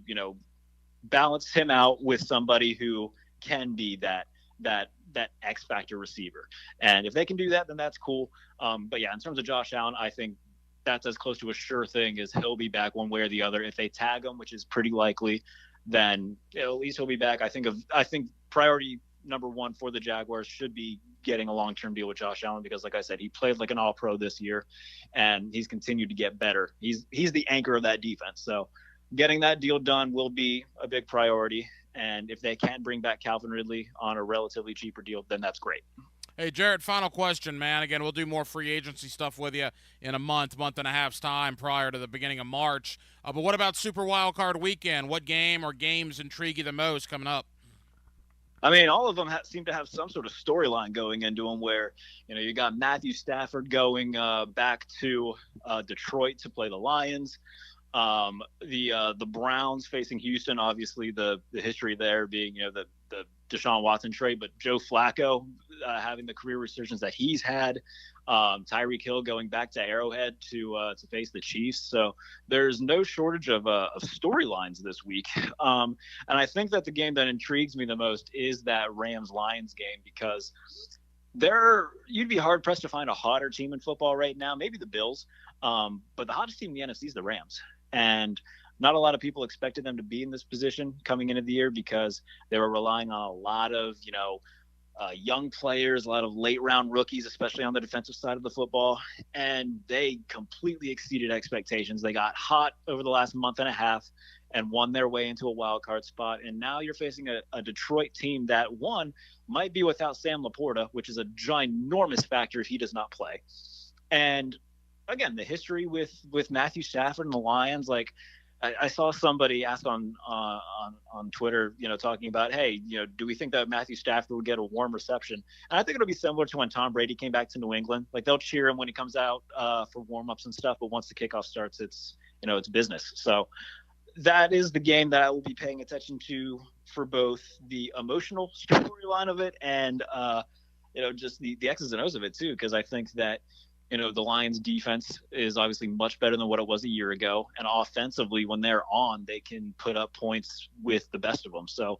balance him out with somebody who can be that X factor receiver. And if they can do that, then that's cool. But yeah, in terms of Josh Allen, I think that's as close to a sure thing as he'll be back one way or the other. If they tag him, which is pretty likely, then at least he'll be back. I think priority number 1 for the Jaguars should be getting a long-term deal with Josh Allen, because like I said, he played like an all-pro this year and he's continued to get better. He's the anchor of that defense. So getting that deal done will be a big priority. And if they can bring back Calvin Ridley on a relatively cheaper deal, then that's great. Hey, Jared, final question, man. Again, we'll do more free agency stuff with you in a month and a half's time prior to the beginning of March. But what about Super Wildcard Weekend? What game or games intrigue you the most coming up? All of them seem to have some sort of storyline going into them where, you got Matthew Stafford going back to Detroit to play the Lions. The Browns facing Houston, obviously the history there being, the Deshaun Watson trade, but Joe Flacco having the career resurgence that he's had, Tyreek Hill going back to Arrowhead to face the Chiefs. So there's no shortage of storylines this week. And I think that the game that intrigues me the most is that Rams-Lions game, because you'd be hard pressed to find a hotter team in football right now. Maybe the Bills, but the hottest team in the NFC is the Rams. And not a lot of people expected them to be in this position coming into the year because they were relying on a lot of, young players, a lot of late round rookies, especially on the defensive side of the football. And they completely exceeded expectations. They got hot over the last month and a half and won their way into a wild card spot. And now you're facing a Detroit team that, one, might be without Sam Laporta, which is a ginormous factor if he does not play. And again, the history with Matthew Stafford and the Lions, like, I saw somebody ask on Twitter, talking about, hey, do we think that Matthew Stafford would get a warm reception? And I think it'll be similar to when Tom Brady came back to New England. Like, they'll cheer him when he comes out for warm-ups and stuff, but once the kickoff starts, it's business. So that is the game that I will be paying attention to for both the emotional storyline of it and, just the X's and O's of it too, because I think that the Lions defense is obviously much better than what it was a year ago. And offensively, when they're on, they can put up points with the best of them. So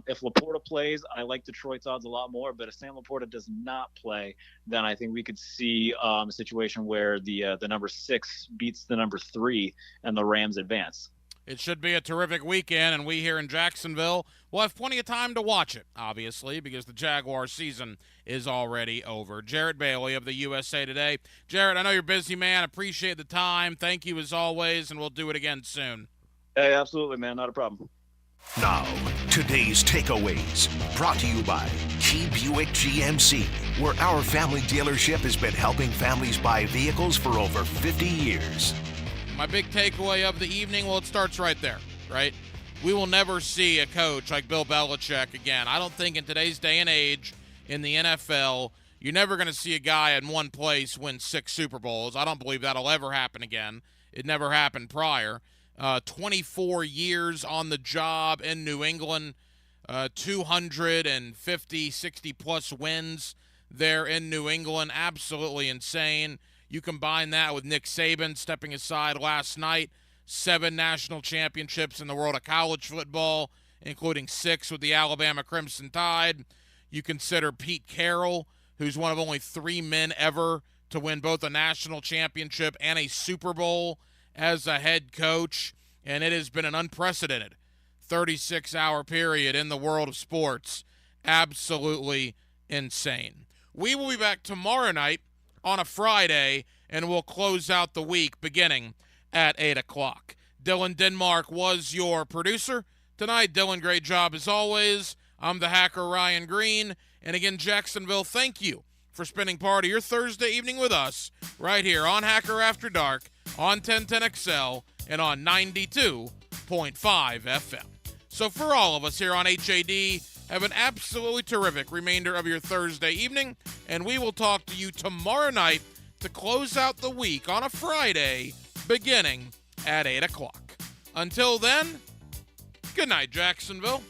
if Laporta plays, I like Detroit's odds a lot more. But if Sam Laporta does not play, then I think we could see a situation where the number 6 beats the number 3 and the Rams advance. It should be a terrific weekend, and we here in Jacksonville will have plenty of time to watch it, obviously, because the Jaguars season is already over. Jarrett Bailey of the USA Today. Jarrett, I know you're busy, man. Appreciate the time. Thank you as always, and we'll do it again soon. Hey, absolutely, man. Not a problem. Now, today's takeaways, brought to you by Key Buick GMC, where our family dealership has been helping families buy vehicles for over 50 years. My big takeaway of the evening, well, it starts right there, right? We will never see a coach like Bill Belichick again. I don't think in today's day and age in the NFL, you're never going to see a guy in one place win 6 Super Bowls. I don't believe that'll ever happen again. It never happened prior. 24 years on the job in New England, 250, 60-plus wins there in New England. Absolutely insane. You combine that with Nick Saban stepping aside last night, 7 national championships in the world of college football, including 6 with the Alabama Crimson Tide. You consider Pete Carroll, who's one of only 3 men ever to win both a national championship and a Super Bowl as a head coach, and it has been an unprecedented 36-hour period in the world of sports. Absolutely insane. We will be back tomorrow night on a Friday, and we'll close out the week beginning at 8 o'clock. Dylan Denmark was your producer tonight. Dylan, great job as always. I'm the hacker Ryan Green. And again, Jacksonville, thank you for spending part of your Thursday evening with us right here on Hacker After Dark, on 1010XL, and on 92.5 FM. So for all of us here on HAD, have an absolutely terrific remainder of your Thursday evening, and we will talk to you tomorrow night to close out the week on a Friday beginning at 8 o'clock. Until then, good night, Jacksonville.